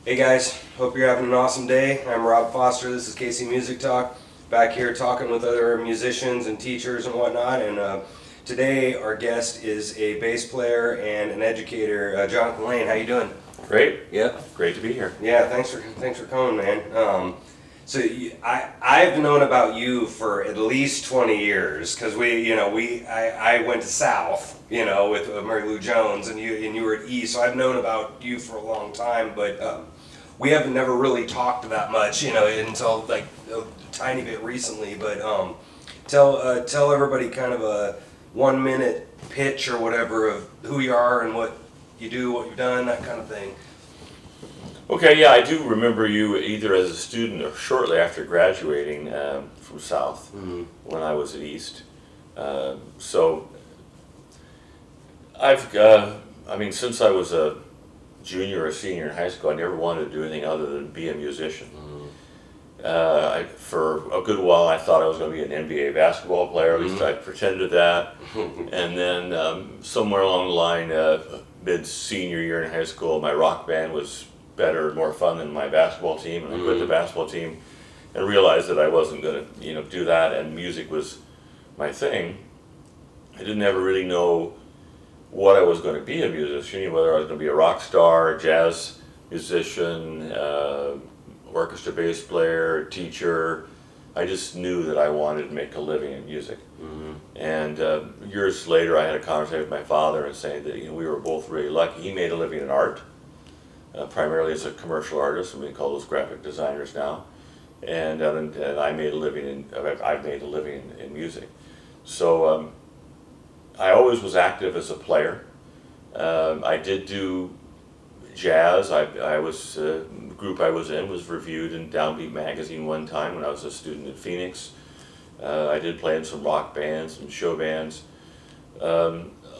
Hey guys, hope you're having an awesome day. I'm Rob Foster, this is KC Music Talk. Back here talking with other musicians and teachers and whatnot. And today our guest is a bass player and an educator, Jonathan Lane. How you doing? Great. Yeah. Great to be here. Yeah, thanks for coming, man. I've known about you for at least 20 years because I went to South, with Mary Lou Jones, and you were at E, so I've known about you for a long time, but we haven't never really talked that much, until like a tiny bit recently. But tell everybody kind of a 1 minute pitch or whatever of who you are and what you do, what you've done, that kind of thing. Okay, yeah, I do remember you either as a student or shortly after graduating from South when I was at East. So since I was a junior or senior in high school, I never wanted to do anything other than be a musician. For a good while, I thought I was going to be an NBA basketball player. At least I pretended that. And then somewhere along the line, mid-senior year in high school, my rock band was better and more fun than my basketball team, and I quit the basketball team and realized that I wasn't going to do that, and music was my thing. I didn't ever really know what I was going to be a musician, whether I was going to be a rock star, a jazz musician, orchestra bass player, teacher. I just knew that I wanted to make a living in music. And years later, I had a conversation with my father and saying that we were both really lucky. He made a living in art, primarily as a commercial artist, and we call those graphic designers now. And I made a living I've made a living in music. So I always was active as a player. I did do jazz. The group I was in was reviewed in Downbeat magazine one time when I was a student at Phoenix. I did play in some rock bands and show bands.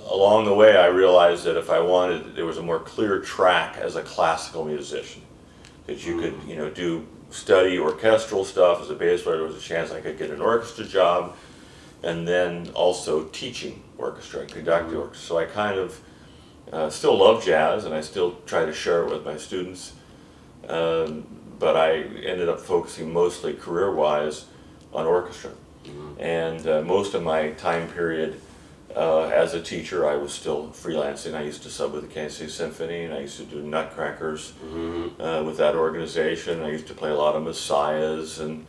Along the way, I realized that if I wanted, there was a more clear track as a classical musician, that you could study orchestral stuff as a bass player. There was a chance I could get an orchestra job, and then also teaching orchestra and conducting orchestra. So I kind of still love jazz, and I still try to share it with my students. But I ended up focusing mostly career-wise on orchestra. And most of my time period as a teacher, I was still freelancing. I used to sub with the Kansas City Symphony, and I used to do Nutcrackers with that organization. I used to play a lot of Messiahs and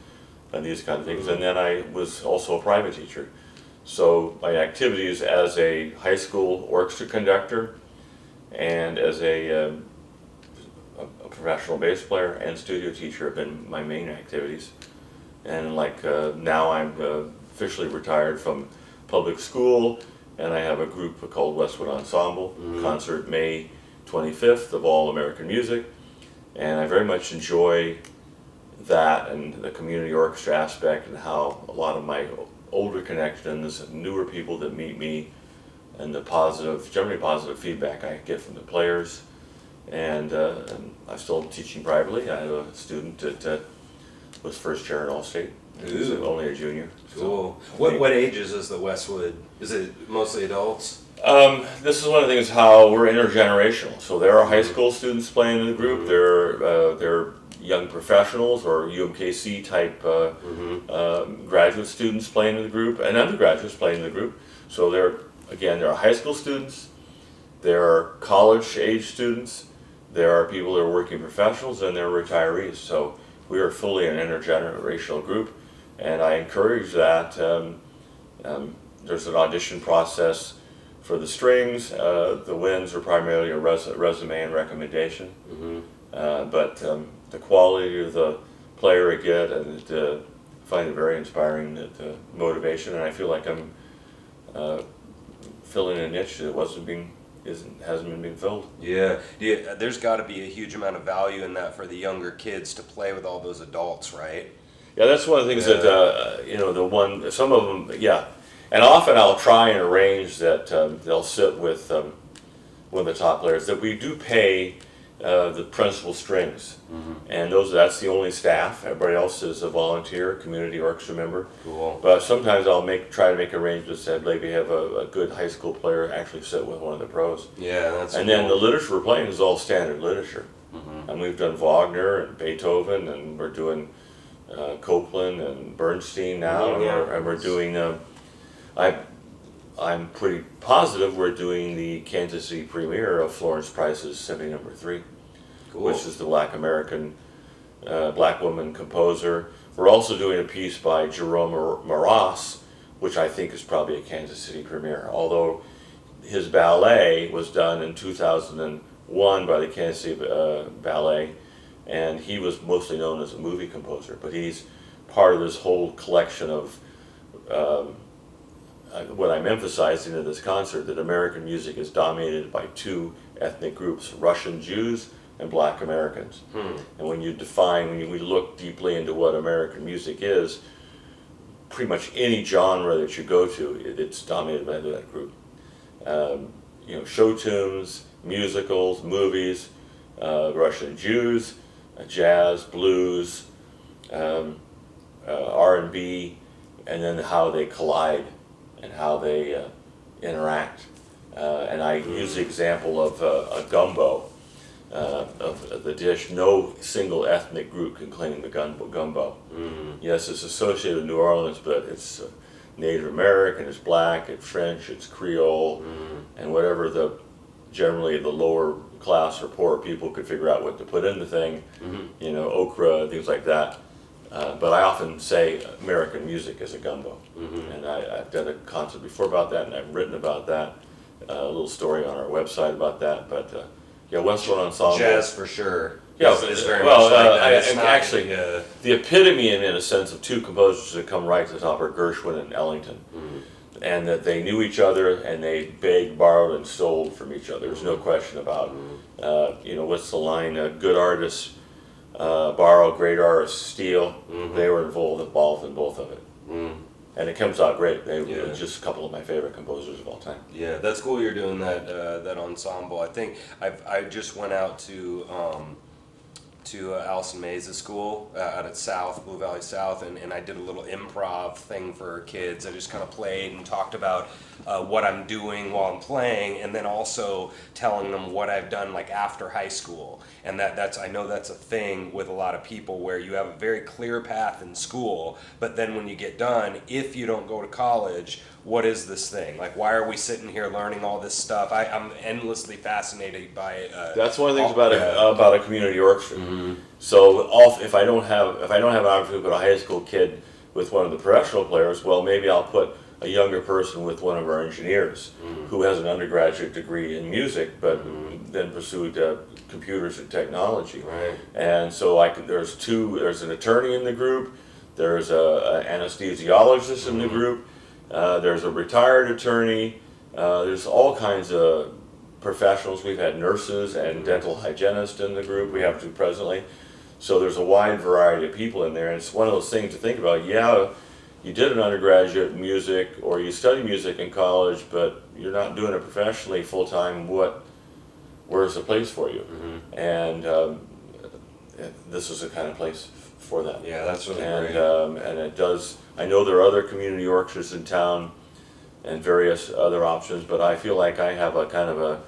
these kind of things. And then I was also a private teacher. So my activities as a high school orchestra conductor and as a professional bass player and studio teacher have been my main activities. And now I'm officially retired from public school, and I have a group called Westwood Ensemble, concert May 25th of All American Music, and I very much enjoy that and the community orchestra aspect and how a lot of my older connections and newer people that meet me and the generally positive feedback I get from the players. And I'm still teaching privately. I have a student that was first chair at Allstate. He's only a junior. Cool. So, what ages is the Westwood? Is it mostly adults? This is one of the things how we're intergenerational. So there are high school students playing in the group. There are young professionals or UMKC type graduate students playing in the group, and undergraduates playing in the group. So there are high school students, there are college age students, there are people that are working professionals, and there are retirees. So we are fully an intergenerational group, and I encourage that. There's an audition process for the strings. The wins are primarily a resume and recommendation, but the quality of the player I get, and I find it very inspiring, the motivation, and I feel like I'm filling a niche that hasn't been being filled. Yeah, there's got to be a huge amount of value in that for the younger kids to play with all those adults, right? Yeah, that's one of the things that some of them, yeah, and often I'll try and arrange that they'll sit with one of the top players. That we do pay the principal strings, and that's the only staff. Everybody else is a volunteer, community orchestra member. Cool. But sometimes I'll try to make arrangements that maybe have a good high school player actually sit with one of the pros. Yeah, that's. And then the literature we're playing is all standard literature. And we've done Wagner and Beethoven, and we're doing Copland and Bernstein now, and we're doing. I'm pretty positive we're doing the Kansas City premiere of Florence Price's Symphony No. 3, Cool. which is the black woman composer. We're also doing a piece by Jerome Maras, which I think is probably a Kansas City premiere, although his ballet was done in 2001 by the Kansas City Ballet, and he was mostly known as a movie composer, but he's part of this whole collection of what I'm emphasizing in this concert, that American music is dominated by two ethnic groups, Russian Jews and Black Americans. And when you look deeply into what American music is, pretty much any genre that you go to, it's dominated by that group. Show tunes, musicals, movies, Russian Jews, jazz, blues, R&B, and then how they collide and how they interact. And I use the example of a gumbo, of the dish. No single ethnic group can claim the gumbo. Yes, it's associated with New Orleans, but it's Native American, it's black, it's French, it's Creole, and whatever generally the lower class or poor people could figure out what to put in the thing, okra, things like that. But I often say American music is a gumbo, and I've done a concert before about that, and I've written about that, a little story on our website about that. But Westwood Ensemble, jazz for sure. Yeah, is very much like that. It's not, actually, the epitome, in a sense, of two composers that come right to the top are Gershwin and Ellington, and that they knew each other and they begged, borrowed, and stole from each other. There's no question about. What's the line? Good artists borrow, great artists steal. They were involved in both of it, and it comes out great. They were just a couple of my favorite composers of all time. Yeah, that's cool. You're doing that ensemble. I think I just went out to Allison Mays' school out at South, Blue Valley South, and I did a little improv thing for kids. I just kind of played and talked about what I'm doing while I'm playing, and then also telling them what I've done like after high school. And I know that's a thing with a lot of people where you have a very clear path in school, but then when you get done, if you don't go to college, what is this thing? Like, why are we sitting here learning all this stuff? I'm endlessly fascinated by. That's one of the things about a community orchestra. So if I don't have an opportunity to put a high school kid with one of the professional players, well, maybe I'll put a younger person with one of our engineers who has an undergraduate degree in music, but then pursued computers and technology. Right. And so there's an attorney in the group, there's an anesthesiologist in the group, there's a retired attorney, there's all kinds of professionals. We've had nurses and dental hygienists in the group. We have to presently. So there's a wide variety of people in there, and it's one of those things to think about. Yeah, you did an undergraduate in music, or you study music in college, but you're not doing it professionally full time. Where's the place for you? And this is the kind of place for that. Yeah, that's really great. And it does. I know there are other community orchestras in town and various other options, but I feel like I have a kind of a,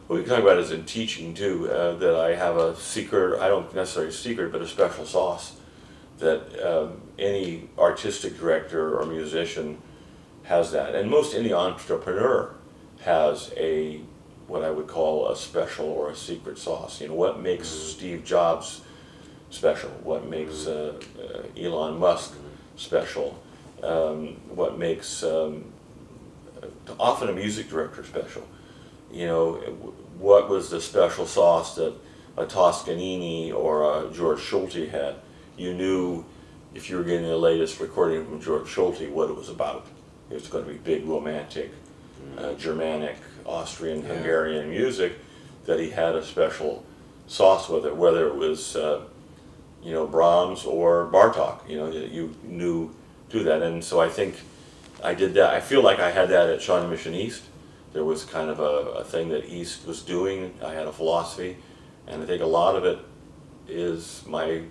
what we can talk about is in teaching too, that I have a secret, I don't necessarily secret, but a special sauce that any artistic director or musician has that. And most any entrepreneur has what I would call a special or a secret sauce. What makes Steve Jobs special? What makes Elon Musk special? What makes often a music director special? What was the special sauce that a Toscanini or a George Schulte had? You knew if you were getting the latest recording from George Schulte what it was about. It was going to be big, romantic, Germanic, Austrian, Hungarian music, that he had a special sauce with it, whether it was Brahms or Bartok. You knew do that, and so I think I did that. I feel like I had that at Shawnee Mission East. There was kind of a thing that East was doing. I had a philosophy, and I think a lot of it is my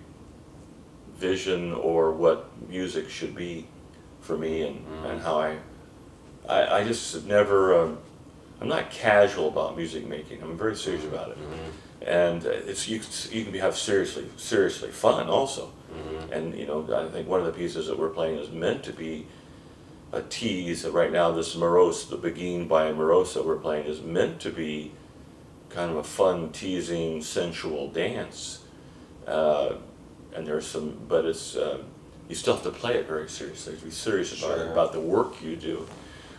vision or what music should be for me, and how I just never I'm not casual about music making. I'm very serious about it, and it's you can have seriously fun also. And you know, I think one of the pieces that we're playing is meant to be a tease. Right now, this Morose, the Begin by Morose that we're playing, is meant to be kind of a fun, teasing, sensual dance. And there's some, but it's you still have to play it very seriously. Be serious about it, about the work you do.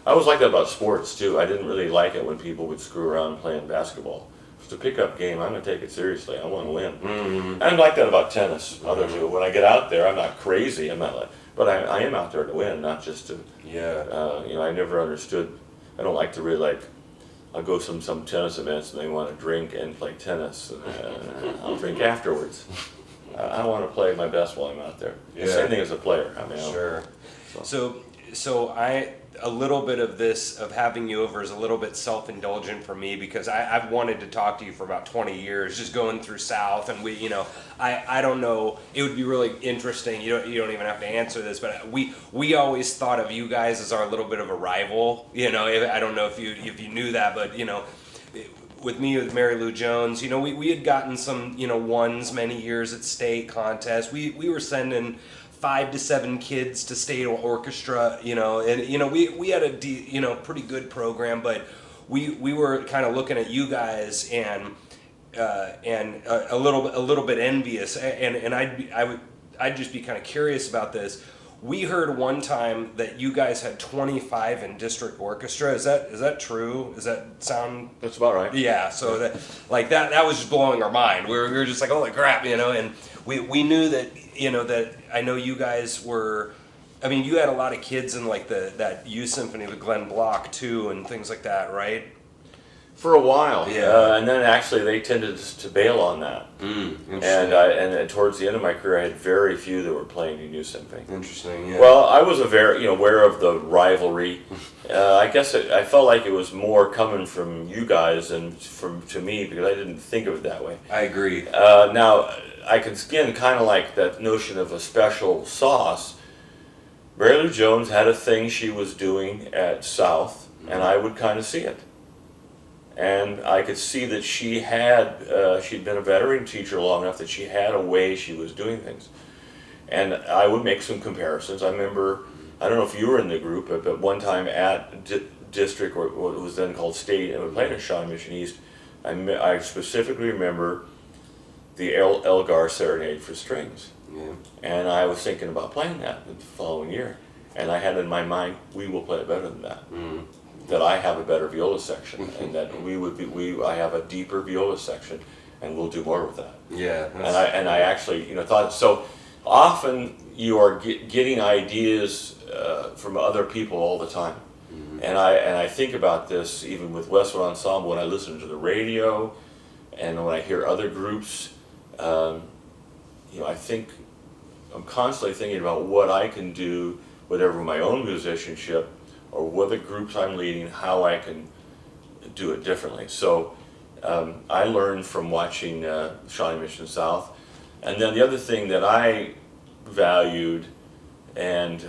I always like that about sports too. I didn't really like it when people would screw around playing basketball. It's a pickup game. I'm gonna take it seriously. I want to win. I like that about tennis. Others do. When I get out there, I'm not crazy. I'm not like, but I am out there to win, not just to. Yeah. You know, I never understood. I don't like to really like. I'll go some tennis events and they want to drink and play tennis. I'll drink afterwards. I want to play my best while I'm out there. Yeah. Same thing as a player. I mean, Sure. So a little bit of this, of having you over, is a little bit self-indulgent for me, because I've wanted to talk to you for about 20 years, just going through South, and we, you know, I don't know, it would be really interesting, you don't even have to answer this, but we always thought of you guys as our little bit of a rival, you know, I don't know if you knew that, but, you know, with me, with Mary Lou Jones, you know, we had gotten some, you know, ones many years at state contests. We were sending 5 to 7 kids to state orchestra, you know, and you know we had a pretty good program, but we were kind of looking at you guys and a little bit envious, and I'd just be kind of curious about this. We heard one time that you guys had 25 in district orchestra. Is that true? Does that sound? that's about right. Yeah. So that was just blowing our mind. We were just like, holy crap, you know. And we knew that, you know, that I know you guys were. I mean, you had a lot of kids in like that youth symphony with Glenn Block too, and things like that, right? For a while, Yeah. and then actually they tended to bail on that. Interesting. And towards the end of my career, I had very few that were playing in youth symphony. Interesting. Yeah. Well, I was aware of the rivalry. I guess I felt like it was more coming from you guys than to me, because I didn't think of it that way. I agree. Now, I can again kind of like that notion of a special sauce. Mary Lou Jones had a thing she was doing at South, and I would kind of see it. And I could see that she'd been a veteran teacher long enough that she had a way she was doing things. And I would make some comparisons. I remember, I don't know if you were in the group, but one time at district, or what was then called state, and we played in Shawnee Mission East, I specifically remember the Elgar Serenade for strings. Yeah. And I was thinking about playing that the following year. And I had in my mind, we will play it better than that. That I have a better viola section, and that I have a deeper viola section, and we'll do more with that. Yeah. And I actually, you know, thought so. Often you are getting ideas from other people all the time, and I think about this even with Westwood Ensemble when I listen to the radio, and when I hear other groups. You know, I think I'm constantly thinking about what I can do, whatever my own musicianship, or what the groups I'm leading, how I can do it differently. So I learned from watching Shawnee Mission South. And then the other thing that I valued and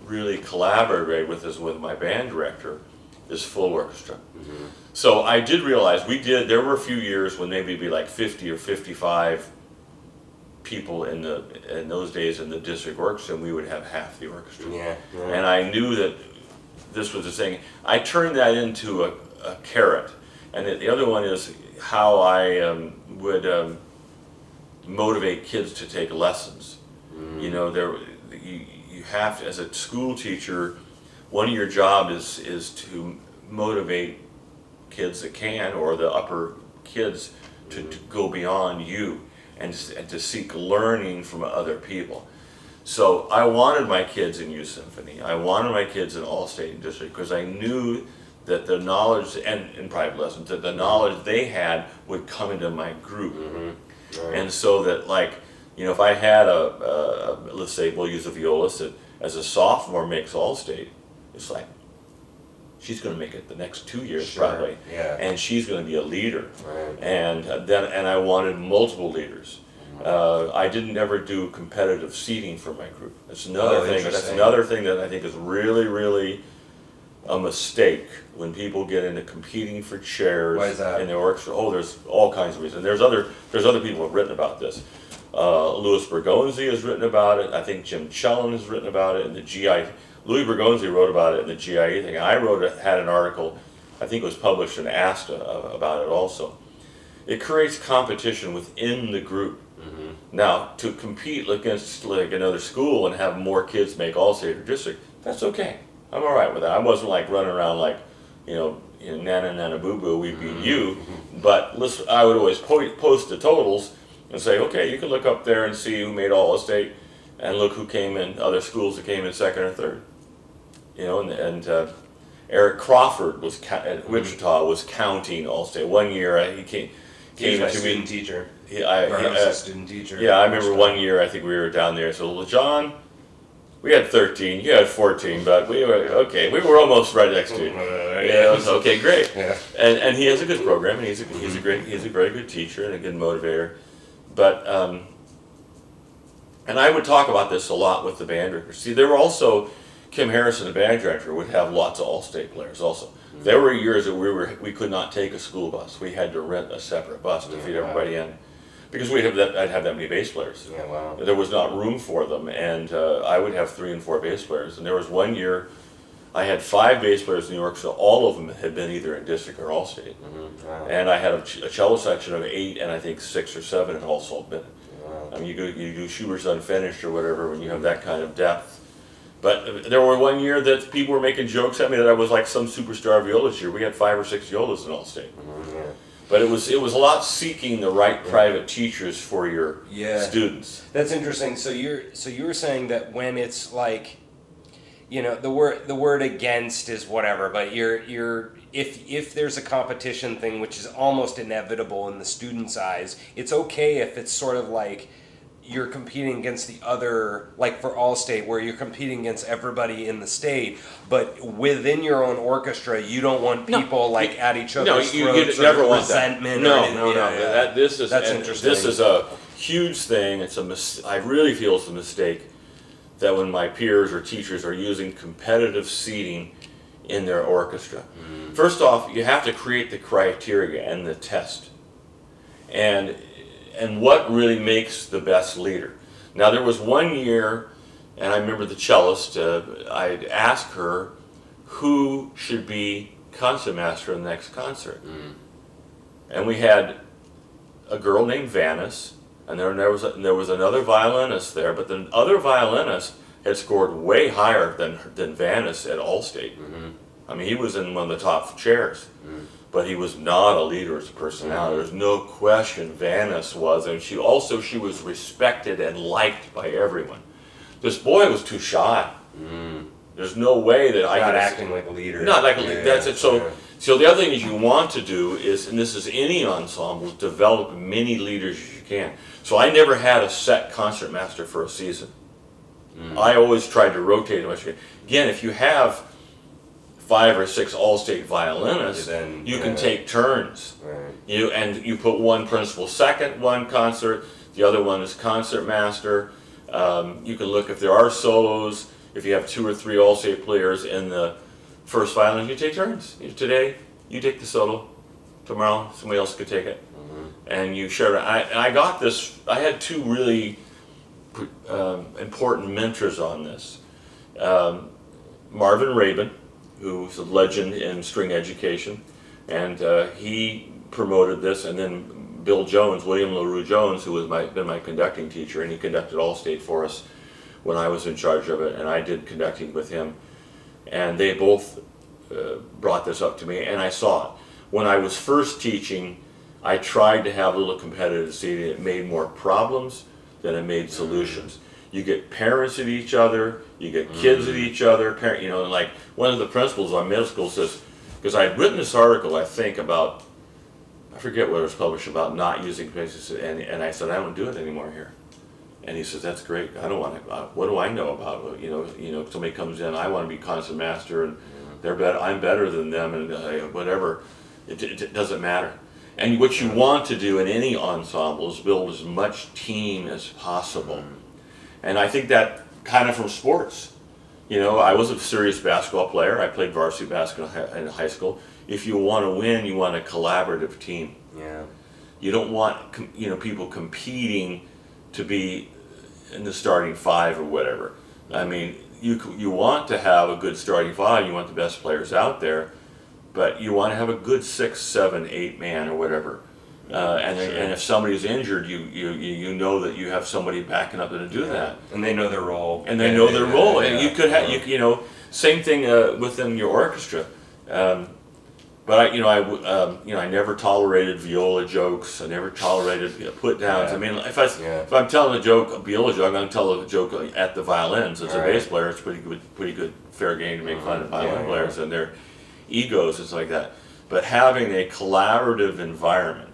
really collaborated with is with my band director is full orchestra. So I did realize there were a few years when maybe it'd be like 50 or 55 people in those days in the district orchestra, and we would have half the orchestra. Yeah. And I knew that this was the thing. I turned that into a carrot, and the other one is how I would motivate kids to take lessons. You know, you have to, as a school teacher, one of your job is to motivate kids that can, or the upper kids, to go beyond you and to seek learning from other people. So I wanted my kids in youth symphony. I wanted my kids in all state and district, because I knew that the knowledge, and in private lessons, that the knowledge they had would come into my group. Right. And so that, like, you know, if I had let's say we'll use a violist that as a sophomore makes all state, it's like, she's going to make it the next 2 years probably, and she's going to be a leader. Right. And I wanted multiple leaders. I didn't ever do competitive seating for my group. That's another thing. That's another thing that I think is really, really a mistake when people get into competing for chairs Why is that? in the orchestra. Oh, there's all kinds of reasons. There's other people who have written about this. Louis Bergonzi has written about it. I think Jim Chellin has written about it in the GI. Louis Bergonzi wrote about it in the GIE thing. I had an article, I think it was published in ASTA about it also. It creates competition within the group. Mm-hmm. Now, to compete against like another school and have more kids make all-state or district, that's okay. I'm all right with that. I wasn't like running around like, nana nana boo boo, we beat you. But listen, I would always post the totals and say, okay, you can look up there and see who made all-state, and look who came in, other schools that came in second or third. Eric Crawford was at Wichita was counting all-state. One year he came my to student me. teacher. He was a student teacher. Yeah, I remember one year. I think we were down there. So John, we had 13. You had 14, but we were okay. We were almost right next to you. Yeah, it was okay, great. Yeah. And he has a good program, and he's a very good teacher and a good motivator. But and I would talk about this a lot with the band directors. See, there were also Kim Harrison, the band director, would have lots of all-state players also. Mm-hmm. There were years that we could not take a school bus. We had to rent a separate bus to feed everybody in. Because I'd have that many bass players. Yeah, wow. There was not room for them, and I would have 3 and 4 bass players. And there was one year I had 5 bass players in New York, so all of them had been either in district or all-state. Mm-hmm. Wow. And I had a cello section of 8, and I think 6 or 7 had also been. Wow. I mean, you do Schubert's Unfinished or whatever when you have that kind of depth. But there were one year that people were making jokes at me that I was like some superstar violist year. We had 5 or 6 violas in all-state. Mm-hmm. Yeah. But it was a lot seeking the right private teachers for your students. That's interesting. So you were saying that when it's like, the word against is whatever, but if there's a competition thing which is almost inevitable in the student's eyes, it's okay if it's sort of like you're competing against the other, like for all-state, where you're competing against everybody in the state, but within your own orchestra, you don't want people at each other's throats, you never or want resentment. That. No. That's interesting. This is a huge thing. I really feel it's a mistake that when my peers or teachers are using competitive seating in their orchestra. Mm. First off, you have to create the criteria and the test. And what really makes the best leader. Now there was one year, and I remember the cellist, I'd ask her who should be concertmaster in the next concert. Mm. And we had a girl named Vanis, and there was another violinist there, but the other violinist had scored way higher than Vanis at Allstate. Mm-hmm. I mean, he was in one of the top chairs. Mm. But he was not a leader as a personality. There's no question Vanis was, and she was respected and liked by everyone. This boy was too shy. Mm. There's no way that I could acting like a leader. Not like a leader. That's it. So the other thing is you want to do is, and this is any ensemble, develop many leaders as you can. So I never had a set concertmaster for a season. Mm. I always tried to rotate as much as you can. Again, if you have 5 or 6 all-state violinists, you can take turns. Right. You put one principal second one concert, the other one is concertmaster. You can look if there are solos. If you have 2 or 3 all-state players in the first violin, you take turns. Today, you take the solo. Tomorrow, somebody else could take it. Mm-hmm. And you share it. I got this. I had 2 really important mentors on this. Marvin Rabin, who's a legend in string education, and he promoted this, and then Bill Jones, William LaRue Jones, who was been my conducting teacher, and he conducted Allstate for us when I was in charge of it, and I did conducting with him, and they both brought this up to me, and I saw it. When I was first teaching, I tried to have a little competitive seating. It made more problems than it made solutions. You get parents at each other, you get kids at each other, and like one of the principals on middle school says, because I had written this article, I think, about, I forget what it was published about not using places, and I said, I don't do it anymore here. And he says, that's great. I don't want to, what do I know about, somebody comes in, I want to be concertmaster, and they're better, I'm better than them, and whatever. It doesn't matter. And what you want to do in any ensemble is build as much team as possible. And I think that kind of from sports. You know, I was a serious basketball player. I played varsity basketball in high school. If you want to win, you want a collaborative team. Yeah. You don't want, you know, people competing to be in the starting five or whatever. I mean, you want to have a good starting five. You want the best players out there, but you want to have a good 6, 7, 8 man or whatever. And if somebody's injured, you know that you have somebody backing up to do that, and they know their role, and they know their role. And you could have you know, same thing within your orchestra. But I never tolerated viola jokes. I never tolerated put downs. Yeah. I mean, if I'm telling a joke, a viola joke, I'm going to tell a joke at the violins. As a bass player, it's pretty good, fair game to make fun of violin players and their egos and stuff like that. But having a collaborative environment,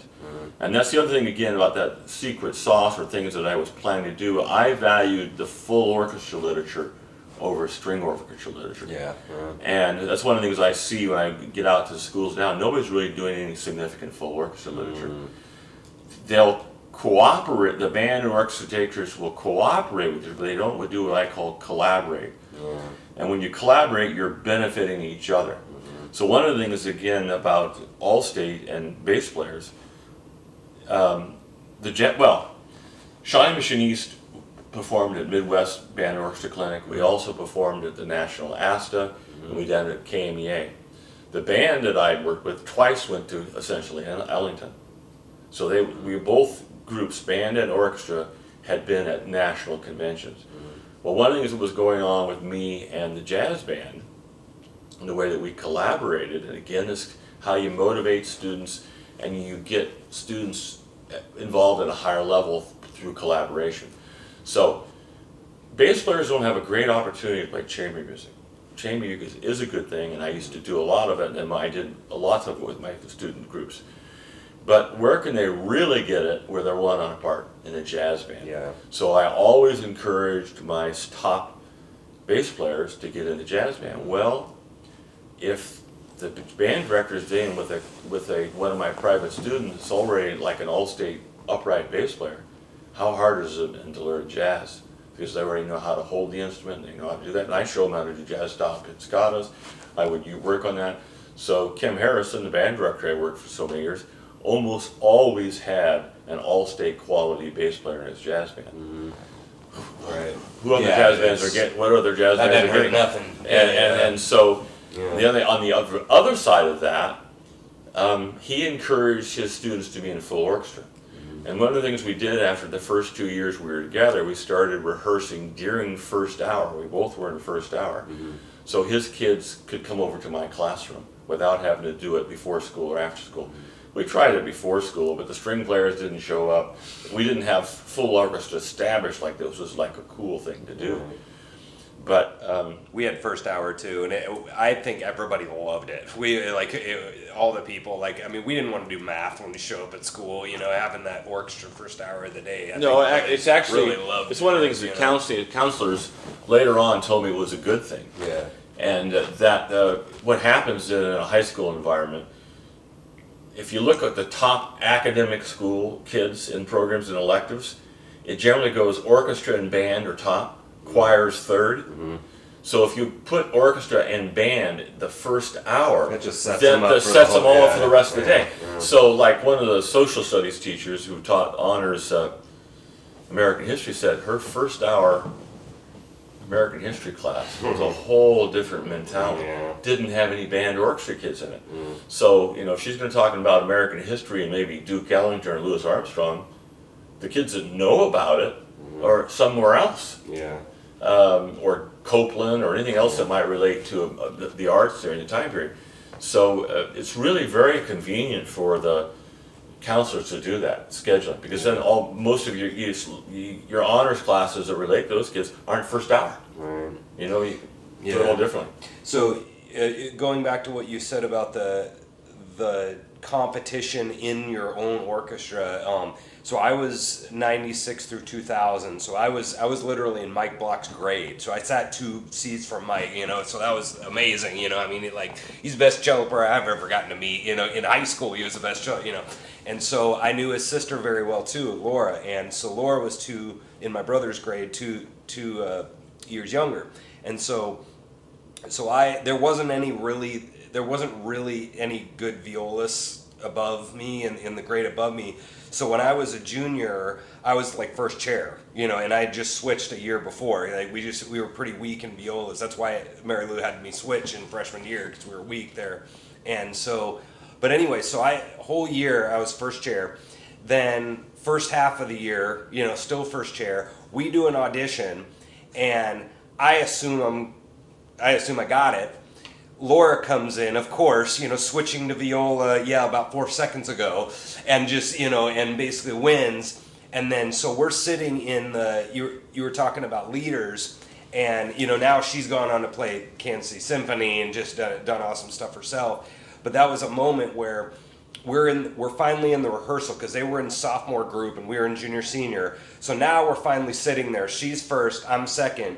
and that's the other thing again about that secret sauce or things that I was planning to do. I valued the full orchestra literature over string orchestra literature. Yeah. And that's one of the things I see when I get out to schools now. Nobody's really doing any significant full orchestra literature. They'll cooperate, the band and orchestra teachers will cooperate with you, but they don't do what I call collaborate. And when you collaborate, you're benefiting each other. So one of the things, again, about Allstate and bass players, Shawnee Mission East performed at Midwest Band and Orchestra Clinic. We also performed at the National ASTA, and we did it at KMEA. The band that I worked with twice went to essentially Ellington. So we both groups, band and orchestra, had been at national conventions. Well, one of the things that was going on with me and the jazz band, and the way that we collaborated, and again, is how you motivate students and you get students involved at a higher level through collaboration. So, bass players don't have a great opportunity to play chamber music. Chamber music is a good thing, and I used to do a lot of it, and I did a lot of it with my student groups. But where can they really get it? Where they're one on a part in a jazz band. So I always encouraged my top bass players to get in the jazz band. Well, if the band director is dealing with one of my private students already like an Allstate upright bass player, how hard is it to learn jazz? Because they already know how to hold the instrument, they know how to do that, and I show them how to do jazz stop pizzicatos. I would work on that. So Kim Harrison, the band director I worked for so many years, almost always had an Allstate quality bass player in his jazz band. Right. Who other jazz bands are getting? What other jazz bands are getting? Nothing. And so on the other side of that, he encouraged his students to be in full orchestra. And one of the things we did after the first 2 years we were together, we started rehearsing during first hour. We both were in first hour. So his kids could come over to my classroom without having to do it before school or after school. We tried it before school, but the string players didn't show up. We didn't have full orchestra established like this was like a cool thing to do. But we had first hour too, and I think everybody loved it. We all the people we didn't want to do math when we show up at school. You know, having that orchestra first hour of the day. It's actually really loved it's one of the things that counselors later on told me was a good thing. Yeah. And what happens in a high school environment, if you look at the top academic school kids in programs and electives, it generally goes orchestra and band are top. Choir's third. So if you put orchestra and band the first hour, that just sets then them up sets them all up for the rest of the day. Yeah. So like one of the social studies teachers who taught honors American history said her first hour American history class was a whole different mentality. Didn't have any band or orchestra kids in it. So if she's going to talk about American history and maybe Duke Ellington or Louis Armstrong, the kids that know about it are somewhere else. Or Copeland or anything else that might relate to the arts during the time period. So it's really very convenient for the counselors to do that, scheduling, because then most of your honors classes that relate to those kids aren't first hour. Right. You do it all differently. So going back to what you said about the competition in your own orchestra, so I was 96 through 2000, so I was literally in Mike Block's grade, so I sat 2 seats from Mike, so that was amazing, he's the best cello player I've ever gotten to meet, in high school he was the best cello, and so I knew his sister very well too, Laura, and so Laura was in my brother's grade, two years younger. And so there wasn't really any good violists above me in the grade above me. So when I was a junior, I was like first chair, and I had just switched a year before. Like we were pretty weak in violas. That's why Mary Lou had me switch in freshman year, because we were weak there. And so, but anyway, whole year I was first chair. Then first half of the year, still first chair. We do an audition, and I assume I got it. Laura comes in, of course, switching to viola, about 4 seconds ago, and just, and basically wins. And then, so we're sitting in you were talking about leaders, and, now she's gone on to play Kansas City Symphony and just done awesome stuff herself. But that was a moment where we're finally in the rehearsal, because they were in sophomore group and we were in junior senior. So now we're finally sitting there. She's first, I'm second.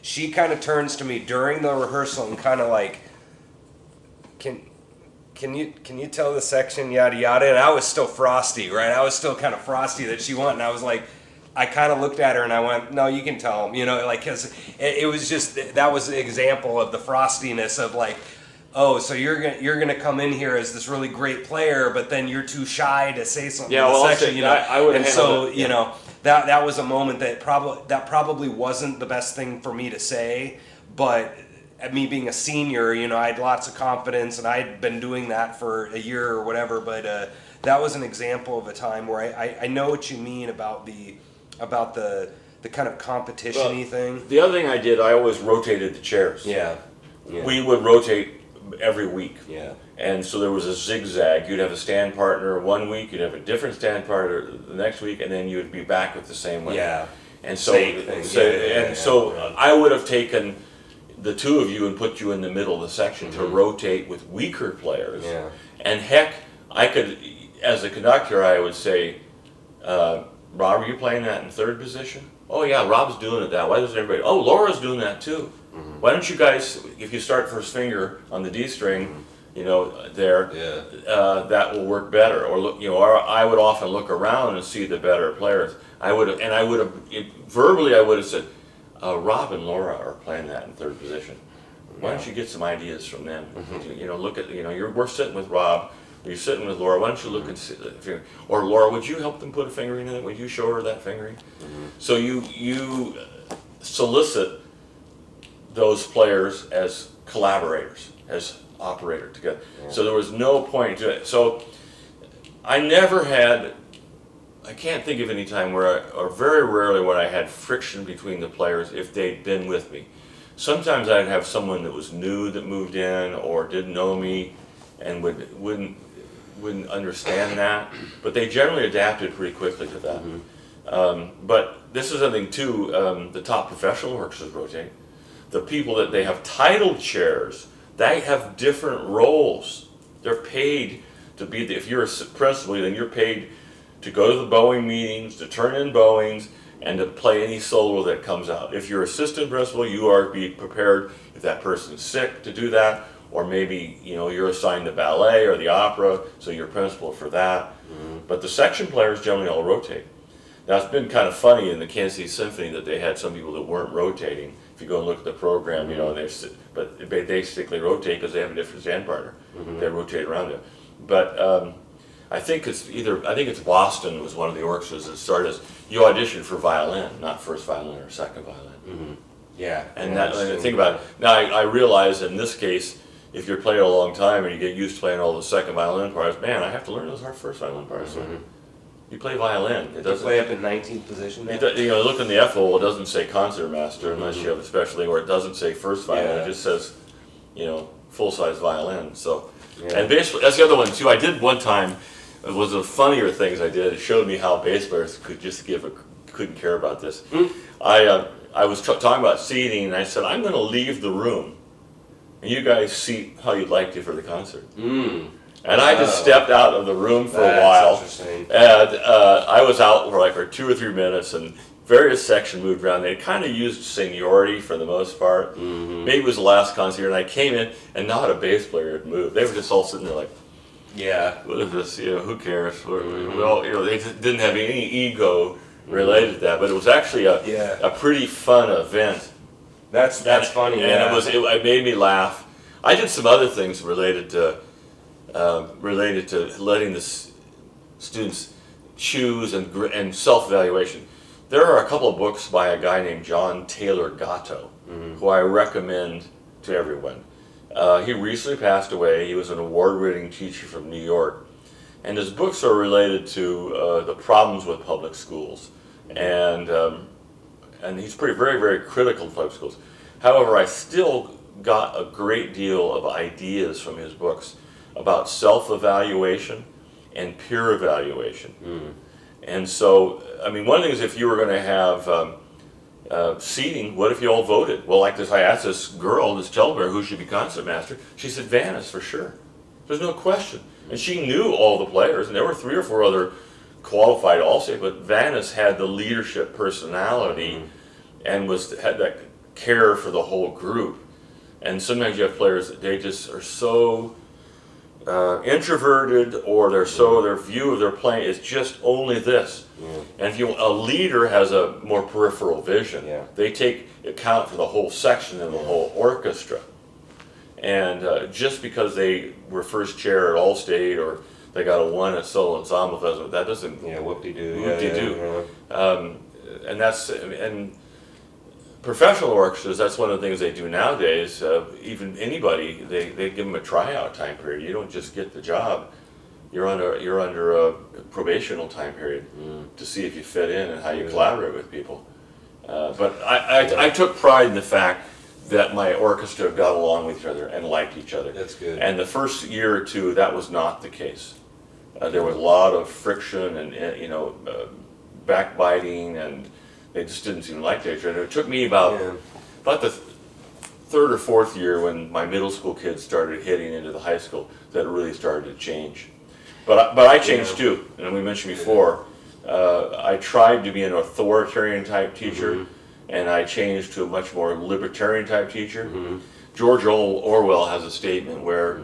She kind of turns to me during the rehearsal and kind of like, can you tell the section yada yada? And I was still frosty, right? I was still kind of frosty that she won, and I was like, I kind of looked at her and I went, no, you can tell them, because it was just, that was the example of the frostiness of like, oh, so you're gonna come in here as this really great player, but then you're too shy to say something in the section, I would. And so that was a moment that probably wasn't the best thing for me to say, but me being a senior, I had lots of confidence, and I'd been doing that for a year or whatever. But that was an example of a time where I know what you mean about the kind of competition-y thing. The other thing I did, I always rotated the chairs. Yeah. We would rotate every week. Yeah. And so there was a zigzag. You'd have a stand partner one week, you'd have a different stand partner the next week, and then you would be back with the same one. Yeah. And so, Yeah. I would have taken the two of you and put you in the middle of the section to rotate with weaker players. Yeah. And heck, I could, as a conductor, I would say, Rob, are you playing that in third position? Oh yeah, Rob's doing it that. Why doesn't everybody? Oh, Laura's doing that too. Why don't you guys, if you start first finger on the D string, that will work better. Or look, or I would often look around and see the better players. I would have verbally, I would have said, Rob and Laura are playing that in third position. Why don't you get some ideas from them? Look at, we're sitting with Rob, or you're sitting with Laura. Why don't you look and see, or Laura, would you help them put a fingering in it? Would you show her that fingering? So you solicit those players as collaborators, as operator together. Yeah. So there was no point to it. So I never had, I can't think of any time or very rarely when I had friction between the players if they'd been with me. Sometimes I'd have someone that was new that moved in or didn't know me and wouldn't understand that, but they generally adapted pretty quickly to that. But this is something too, the top professional orchestras rotate. The people that they have titled chairs, they have different roles. They're paid to be, if you're a principal, then you're paid to go to the bowing meetings, to turn in bowings, and to play any solo that comes out. If you're assistant principal, you are be prepared if that person's sick to do that, or maybe you're assigned the ballet or the opera, so you're principal for that. But the section players generally all rotate. Now it's been kind of funny in the Kansas City Symphony that they had some people that weren't rotating. If you go and look at the program, but they basically rotate because they have a different stand partner. They rotate around it. But I think it's Boston was one of the orchestras that started as you auditioned for violin, not first violin or second violin. Yeah. And think about it. Now I realize in this case, if you're playing a long time and you get used to playing all the second violin parts, man, I have to learn those first violin parts. You play violin. It doesn't play up in 19th position. Look in the F roll. It doesn't say concertmaster unless you have a specialty, or it doesn't say first violin. It just says, full size violin. So, and basically that's the other one too. I did one time. It was the funnier things I did. It showed me how bass players could just couldn't care about this. I was talking about seating, and I said I'm going to leave the room, and you guys seat how you'd like to for the concert. And I just stepped out of the room for a while. Interesting. And I was out for 2 or 3 minutes, and various sections moved around. They kind of used seniority for the most part. Maybe it was the last concert, and I came in, and not a bass player had moved. They were just all sitting there like, what is this? Who cares? Well, they just didn't have any ego related to that, but it was actually a pretty fun event That's funny. And Yeah. it made me laugh. I did some other things related to letting the students choose and self-evaluation. There are a couple of books by a guy named John Taylor Gatto, who I recommend to everyone. He recently passed away. He was an award-winning teacher from New York, and his books are related to the problems with public schools, and he's very, very critical of public schools. However, I still got a great deal of ideas from his books about self-evaluation and peer evaluation. And so, I mean, one thing is if you were going to have seating, what if you all voted? Well, like this, I asked this girl, this tellbearer, who should be concertmaster. She said Vanis for sure. There's no question. And she knew all the players, and there were 3 or 4 other qualified All-State, but Vanis had the leadership personality and had that care for the whole group. And sometimes you have players that they just are so introverted, or their view of their playing is just only this. And if a leader has a more peripheral vision, they take account for the whole section and the whole orchestra. And just because they were first chair at Allstate or they got a 1 at Solo Ensemble Festival, that doesn't whoop-de-doo. And professional orchestras, that's one of the things they do nowadays. Even anybody, they give them a tryout time period. You don't just get the job. You're under a probational time period to see if you fit in and how you collaborate with people. But I took pride in the fact that my orchestra got along with each other and liked each other. That's good. And the first year or 2, that was not the case. There was a lot of friction and backbiting, and they just didn't seem to like each other. It took me about the 3rd or 4th year, when my middle school kids started hitting into the high school, that it really started to change. But I changed too, and we mentioned before. I tried to be an authoritarian type teacher, and I changed to a much more libertarian type teacher. George Orwell has a statement where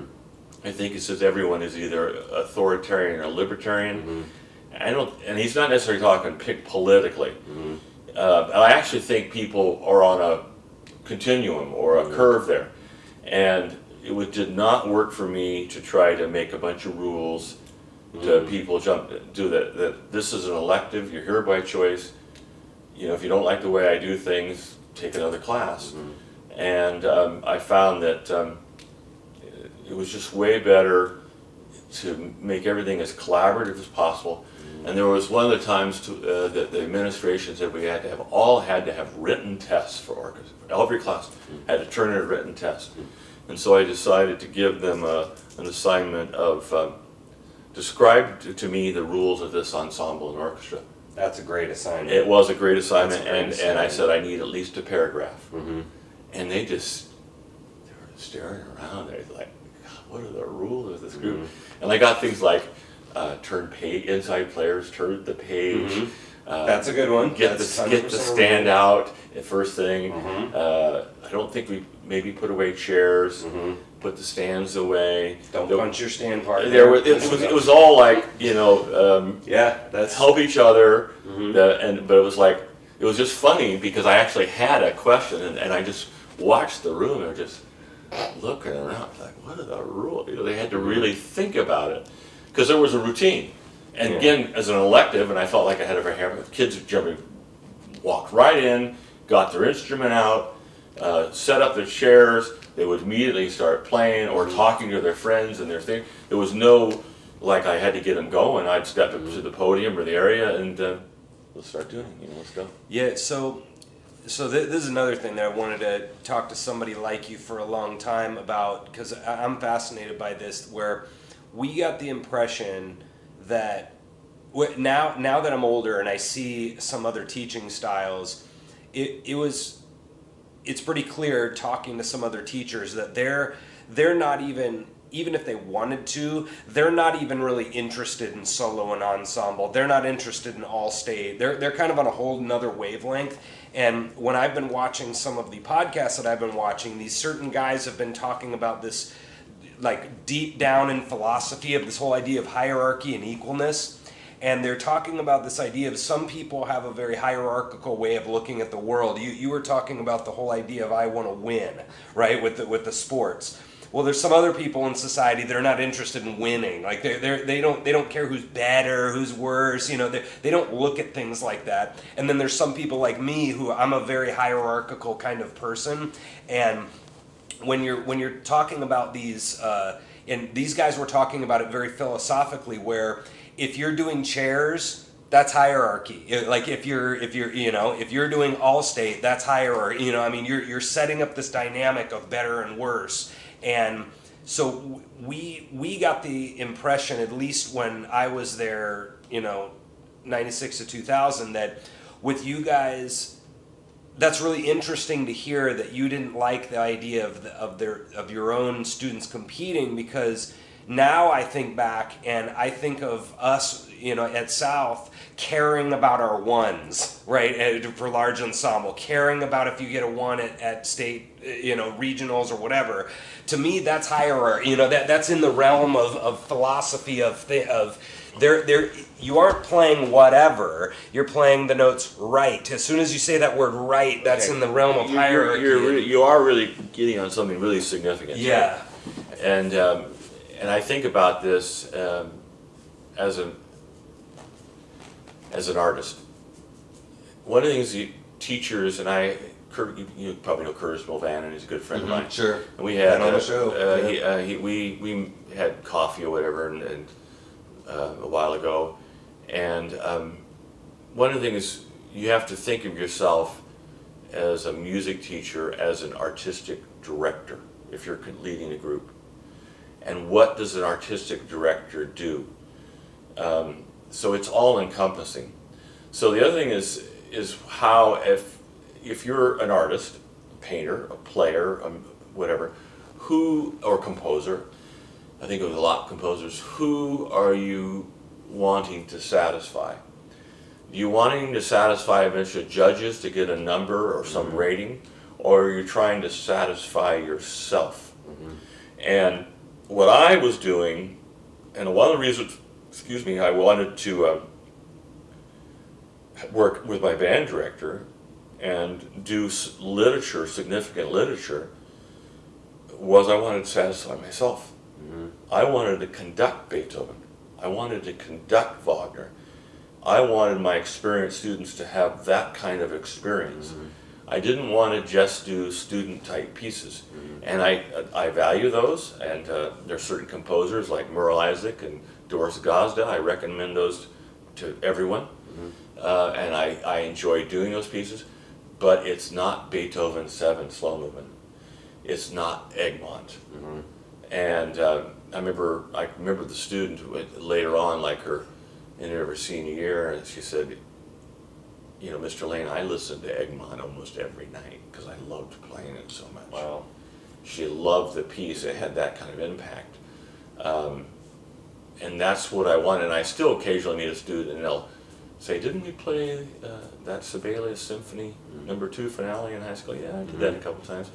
I think he says everyone is either authoritarian or libertarian. And he's not necessarily talking politically. And I actually think people are on a continuum or a curve there. And it did not work for me to try to make a bunch of rules to people do that this is an elective, you're here by choice. If you don't like the way I do things, take another class. And I found that it was just way better to make everything as collaborative as possible. And there was one of the times that the administration said we had to have written tests for orchestra. Every class had to turn in a written test. And so I decided to give them an assignment of describe to me the rules of this ensemble and orchestra. That's a great assignment. It was a great assignment, and I said I need at least a paragraph. And they were staring around. They're like, what are the rules of this group? And I got things like turn page, inside players turn the page. That's a good one. Get the stand out at first thing. I don't think we maybe put away chairs. Put the stands away. Don't punch your stand partner. It was all like that's help each other. But it was like it was just funny because I actually had a question and I just watched the room and just looking around like, what are the rules? They had to really think about it because there was a routine. And again, as an elective, and I felt like I had a hammer. Kids generally walked right in, got their instrument out, set up their chairs. They would immediately start playing or talking to their friends and their thing. There was no like I had to get them going. I'd step up to the podium or the area and let's start doing it. Let's go. Yeah. So this is another thing that I wanted to talk to somebody like you for a long time about, because I'm fascinated by this, where we got the impression that now that I'm older and I see some other teaching styles, it's pretty clear talking to some other teachers that they're not even if they wanted to, they're not even really interested in solo and ensemble. They're not interested in all state. They're kind of on a whole nother wavelength. And when I've been watching some of the podcasts that I've been watching, these certain guys have been talking about this like deep down in philosophy of this whole idea of hierarchy and equalness. and they're talking about this idea of some people have a very hierarchical way of looking at the world. You were talking about the whole idea of I want to win, right, with the sports. Well, there's some other people in society that are not interested in winning. Like they don't care who's better, who's worse. You know, they don't look at things like that. And then there's some people like me who I'm a very hierarchical kind of person. And when you're talking about these, and these guys were talking about it very philosophically, where if you're doing chairs, that's hierarchy. Like if you're doing Allstate, that's hierarchy. You know, I mean, you're setting up this dynamic of better and worse. And so we got the impression, at least when I was there, 96 to 2000, that with you guys, that's really interesting to hear that you didn't like the idea of your own students competing, because now I think back and I think of us, at South, caring about our ones, right, for large ensemble, caring about if you get a one at state, regionals or whatever. To me, that's hierarchy. That's in the realm of philosophy of there. You aren't playing whatever. You're playing the notes right. As soon as you say that word right, that's in the realm of hierarchy. You are really getting on something really significant. Yeah. And I think about this as an artist. One of the things teachers, and you probably know Curtis Mulvan, and he's a good friend of mine. Sure. And we had on the show. We had coffee or whatever, and a while ago, and one of the things, you have to think of yourself as a music teacher, as an artistic director, if you're leading a group. And what does an artistic director do? So it's all encompassing. So the other thing is how, if you're an artist, a painter, a player, whatever, or composer, I think of a lot of composers, who are you wanting to satisfy? Are you wanting to satisfy a bunch of judges to get a number or some rating, or are you trying to satisfy yourself? And what I was doing, and one of the reasons, I wanted to work with my band director and do significant literature, was I wanted to satisfy myself. I wanted to conduct Beethoven. I wanted to conduct Wagner. I wanted my experienced students to have that kind of experience. I didn't want to just do student-type pieces. And I value those, and there are certain composers like Merle Isaac and Doris Gazda. I recommend those to everyone. And I enjoy doing those pieces, but it's not Beethoven 7 slow movement. It's not Egmont. And I remember the student later on, like in her senior year, and she said, Mr. Lane, I listened to Egmont almost every night because I loved playing it so much. Wow. She loved the piece. It had that kind of impact. And that's what I want. And I still occasionally meet a student and they'll say, didn't we play that Sibelius Symphony number 2 finale in high school? Yeah, I did that a couple times.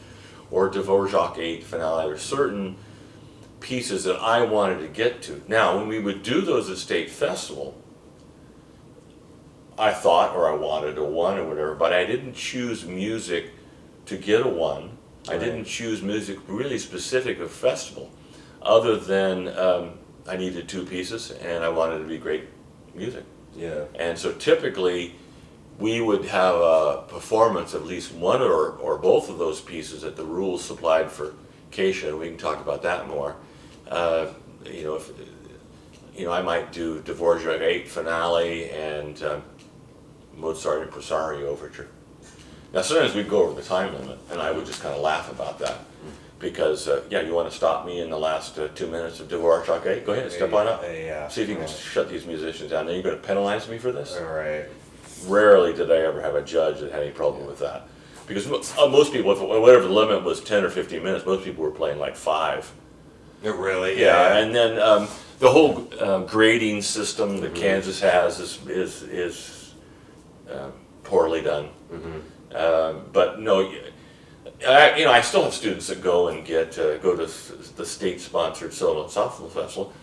Or Dvorak 8 finale. There's certain pieces that I wanted to get to. Now, when we would do those at State Festival, I thought, or I wanted a 1 or whatever, but I didn't choose music to get a 1. I didn't choose music really specific of festival, other than I needed 2 pieces and I wanted it to be great music. Yeah. And so typically we would have a performance of at least one or both of those pieces that the rules supplied for Keisha. We can talk about that more. I might do Dvorak 8 finale and Mozart Impresario overture. Now sometimes we'd go over the time limit, and I would just kind of laugh about that, because you want to stop me in the last 2 minutes of Dvorak 8? Go ahead, step on up. See if you can shut these musicians down. Then you're going to penalize me for this? All right. Rarely did I ever have a judge that had any problem with that, because most people, whatever the limit was, 10 or 15 minutes, most people were playing like 5. Really? Yeah, and then the whole grading system that Kansas has is poorly done. But no, I still have students that go and go to the state-sponsored solo and softball festival.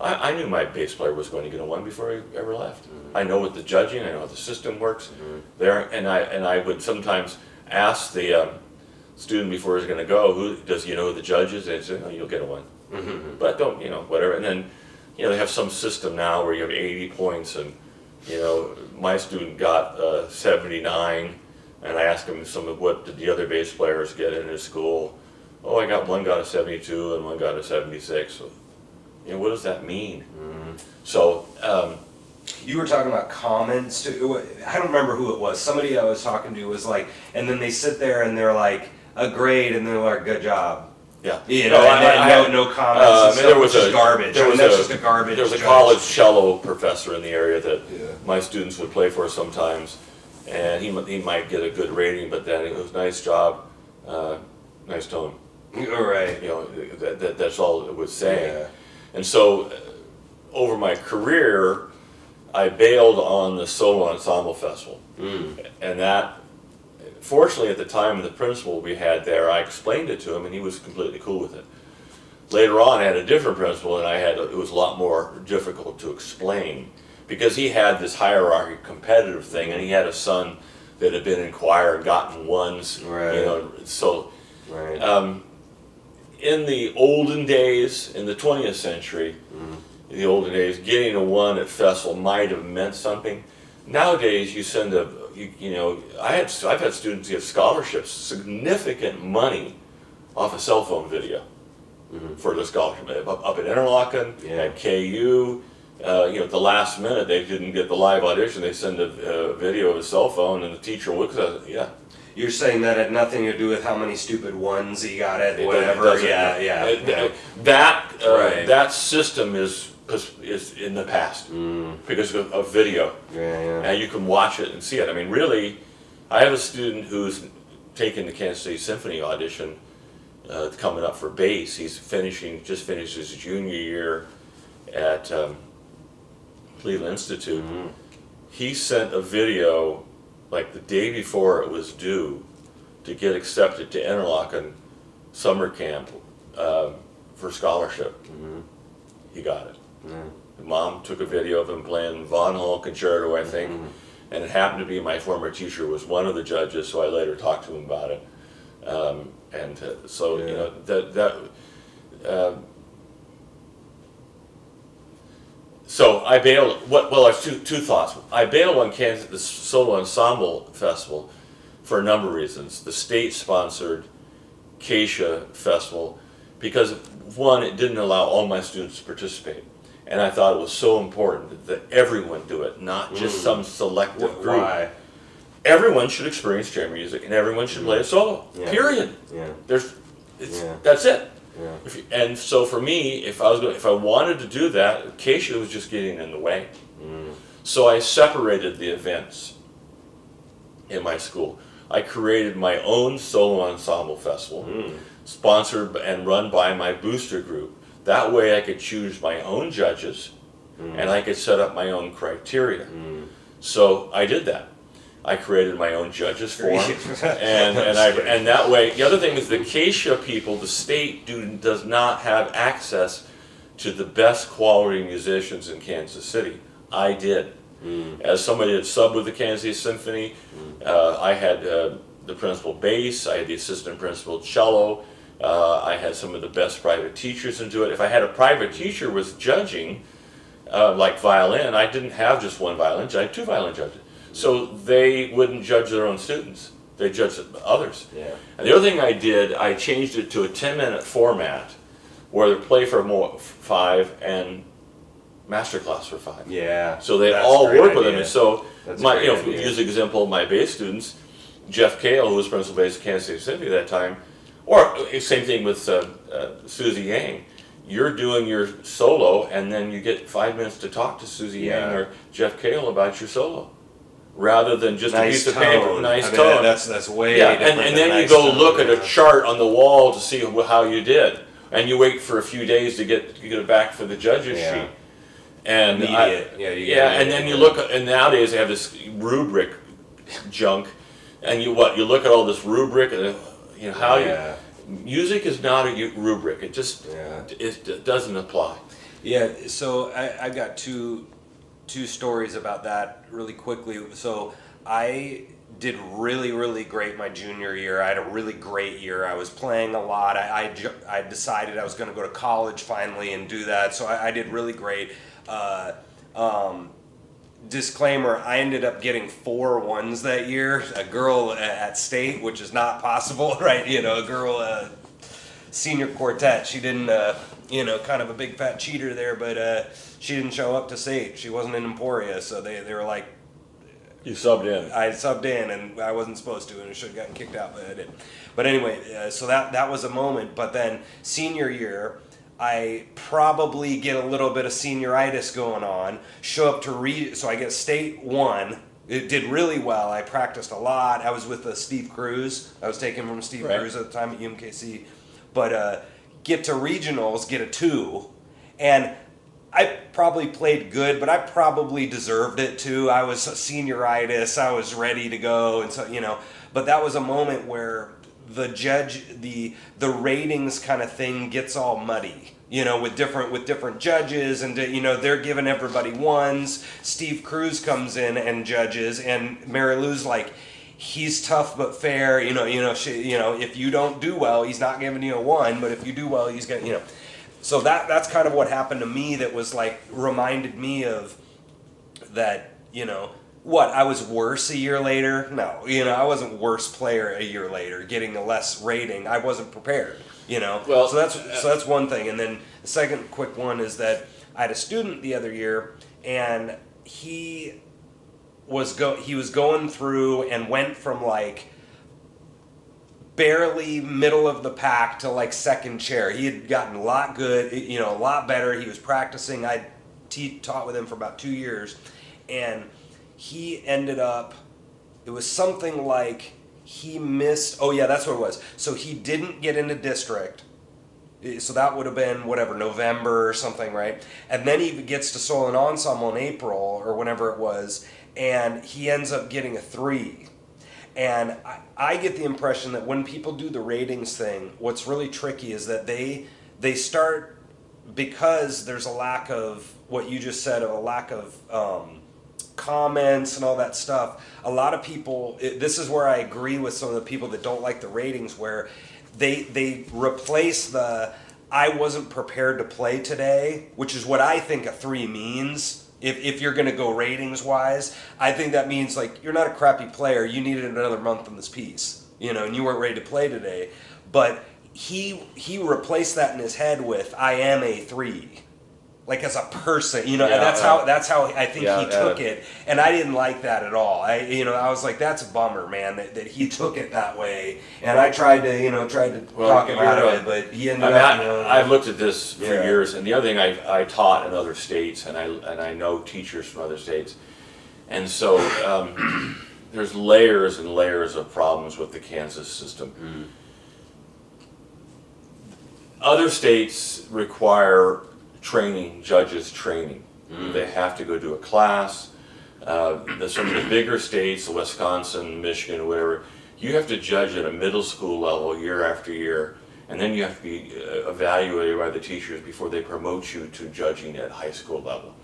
I knew my bass player was going to get a 1 before he ever left. I know what the judging, I know how the system works there, and I would sometimes ask the student before he's going to go, who does you know who the judge is? They say, oh, you'll get a 1, but don't whatever. And then they have some system now where you have 80 points, and my student got 79, and I asked him what did the other bass players get in his school. Oh, one got a 72 and one got a 76. So, what does that mean? So you were talking about comments too. I don't remember who it was. Somebody I was talking to was like, and then they sit there and they're like a grade, and they're like, good job. Yeah. No comments. There was just garbage. There was just a garbage. There was a college cello professor in the area that my students would play for sometimes, and he might get a good rating, but then it was nice job, nice tone. All right. That's all it would say. Yeah. And so, over my career, I bailed on the solo ensemble festival, and that. Fortunately, at the time, the principal we had there, I explained it to him, and he was completely cool with it. Later on, I had a different principal, and it was a lot more difficult to explain, because he had this hierarchy competitive thing, and he had a son that had been in choir and gotten 1s. Right. So, right. In the olden days, in the 20th century, in the olden days, getting a 1 at festival might have meant something. Nowadays, you send I've had students get scholarships, significant money, off a cell phone video for the scholarship. Up at Interlochen, at KU, at the last minute they didn't get the live audition. They send a video of a cell phone, and the teacher looks at it. Yeah. You're saying that had nothing to do with how many stupid 1s he got at It whatever. doesn't. That system is in the past because of video. And you can watch it and see it. I mean, really, I have a student who's taking the Kansas City Symphony audition coming up for bass. He's just finished his junior year at Cleveland Institute. He sent a video like the day before it was due to get accepted to Interlochen summer camp for scholarship. He got it. Mom took a video of him playing Von Hall Concerto, I think, and it happened to be my former teacher was one of the judges, so I later talked to him about it. So I bailed. There's two thoughts. I bailed on the Solo Ensemble Festival for a number of reasons. The state-sponsored Acacia Festival, because one, it didn't allow all my students to participate. And I thought it was so important that everyone do it, not just some selective group. Why? Everyone should experience chamber music, and everyone should play a solo. Period. That's it. And so for me, if I wanted to do that, Acacia was just getting in the way. So I separated the events in my school. I created my own solo ensemble festival, sponsored and run by my booster group. That way I could choose my own judges, and I could set up my own criteria. So I did that. I created my own judges forum, and that way. The other thing is the Acacia people, the state does not have access to the best quality musicians in Kansas City. I did. As somebody that subbed with the Kansas City Symphony, I had the principal bass, I had the assistant principal cello, I had some of the best private teachers into it. If I had a private teacher with judging, like violin, I didn't have just one violin judge, I had two violin judges. So they wouldn't judge their own students, they judged others. And the other thing I did, I changed it to a 10-minute format where they play for 5 and masterclass for 5. So they all work with them. And so, use the example of my bass students, Jeff Kale, who was principal bass at Kansas City Symphony at that time, or same thing with Susie Yang. You're doing your solo, and then you get 5 minutes to talk to Susie Yang or Jeff Kale about your solo, rather than just a piece of paper. Nice tone. That's way different. And then you go look at a chart on the wall to see how you did, and you wait for a few days to get it back for the judge's sheet. And and then you look, and nowadays they have this rubric junk, and you look at all this rubric, and music is not a rubric. It just it doesn't apply. Yeah, so I've got two stories about that really quickly. So I did really great my junior year. I had a really great year. I was playing a lot. I decided I was going to go to college finally and do that. So I did really great. Uh, um, Disclaimer: I ended up getting 4 1s that year. A girl at state, which is not possible, right? You know, a girl. Senior quartet. She didn't, kind of a big fat cheater there, but she didn't show up to state. She wasn't in Emporia, so they were like, You subbed in. I subbed in, and I wasn't supposed to, and I should have gotten kicked out, but I didn't. But anyway, so that was a moment. But then senior year, I probably get a little bit of senioritis going on. Show up to so I get state 1. It did really well. I practiced a lot. I was with Steve Cruz. I was taken from Steve Right. Cruz at the time at UMKC. But get to regionals, get a 2, and I probably played good, but I probably deserved it too. I was senioritis, I was ready to go, and so But that was a moment where the judge, the ratings kind of thing gets all muddy. With different judges, and they're giving everybody 1s. Steve Cruz comes in and judges, and Mary Lou's like, he's tough but fair. If you don't do well, he's not giving you a 1. But if you do well, he's gonna. So that's kind of what happened to me. That was like reminded me of that. What, I was worse a year later? No, I wasn't worse player a year later, getting a less rating. I wasn't prepared. Well, so that's one thing. And then the second quick one is that I had a student the other year, and he was going through and went from like barely middle of the pack to like second chair. He had gotten a lot good, a lot better. He was practicing. I taught with him for about 2 years, and he ended up, it was something like he missed, oh yeah, that's what it was. So he didn't get into district. So that would have been whatever, November or something, right? And then he gets to solo and ensemble in April or whenever it was, and he ends up getting a 3. And I get the impression that when people do the ratings thing, what's really tricky is that they start, because there's a lack of what you just said, of a lack of comments and all that stuff. A lot of people, this is where I agree with some of the people that don't like the ratings, where they replace the I wasn't prepared to play today, which is what I think a 3 means. If you're going to go ratings wise, I think that means like you're not a crappy player. You needed another month on this piece, and you weren't ready to play today. But he replaced that in his head with I am a 3. Like as a person, and that's how I think he took it, and I didn't like that at all. I was like, that's a bummer, man, that he took it that way. And I tried to talk him out of it, but he ended up. I've looked at this for years, and the other thing I taught in other states, and I know teachers from other states, and so there's layers and layers of problems with the Kansas system. Mm. Other states require judges training. They have to go to a class. Some of the bigger states, Wisconsin, Michigan, whatever, you have to judge at a middle school level year after year, and then you have to be evaluated by the teachers before they promote you to judging at high school level.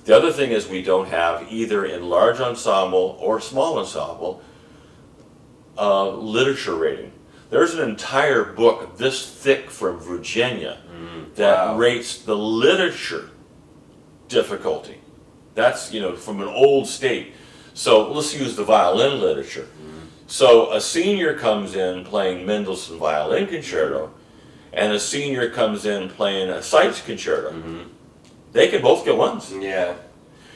The other thing is we don't have, either in large ensemble or small ensemble, literature rating. There's an entire book this thick from Virginia that rates the literature difficulty. That's, from an old state. So let's use the violin literature. So a senior comes in playing Mendelssohn Violin Concerto, and a senior comes in playing a Seitz Concerto. They can both get 1s. Yeah.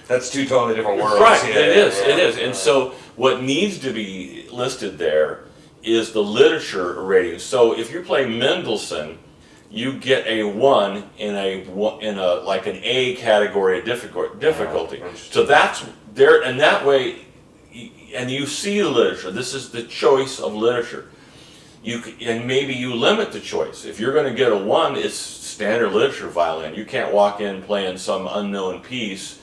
That's 2 totally different worlds. Right, Yeah, it is. And so what needs to be listed there is the literature rating. So if you're playing Mendelssohn, you get a 1 in a like an A category of difficulty. So that's there, and that way, and you see the literature. This is the choice of literature. And maybe you limit the choice. If you're going to get a 1, it's standard literature violin. You can't walk in playing some unknown piece,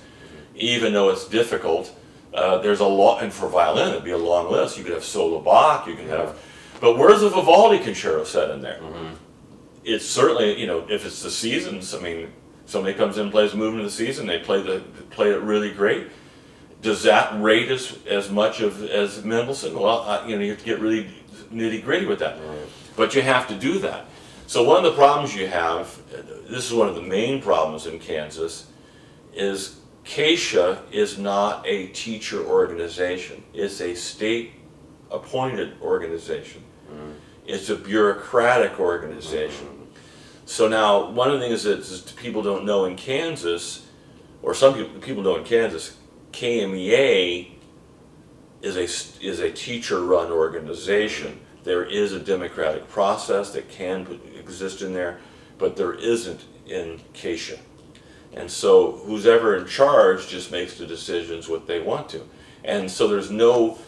even though it's difficult. There's a lot, and for violin it'd be a long list. You could have solo Bach. You can have, but where's the Vivaldi concerto set in there? It's certainly, if it's the seasons, I mean, Somebody comes in and plays a movement of the season, they play it really great. Does that rate as much as Mendelssohn? Well, you have to get really nitty-gritty with that. Right. But you have to do that. So one of the problems you have, this is one of the main problems in Kansas, is CASHA is not a teacher organization. It's a state-appointed organization. It's a bureaucratic organization. So now, one of the things that people don't know in Kansas, or some people know in Kansas, KMEA is a teacher-run organization. There is a democratic process that can exist in there, but there isn't in CASHA. And so who's ever in charge just makes the decisions what they want to. And so there's no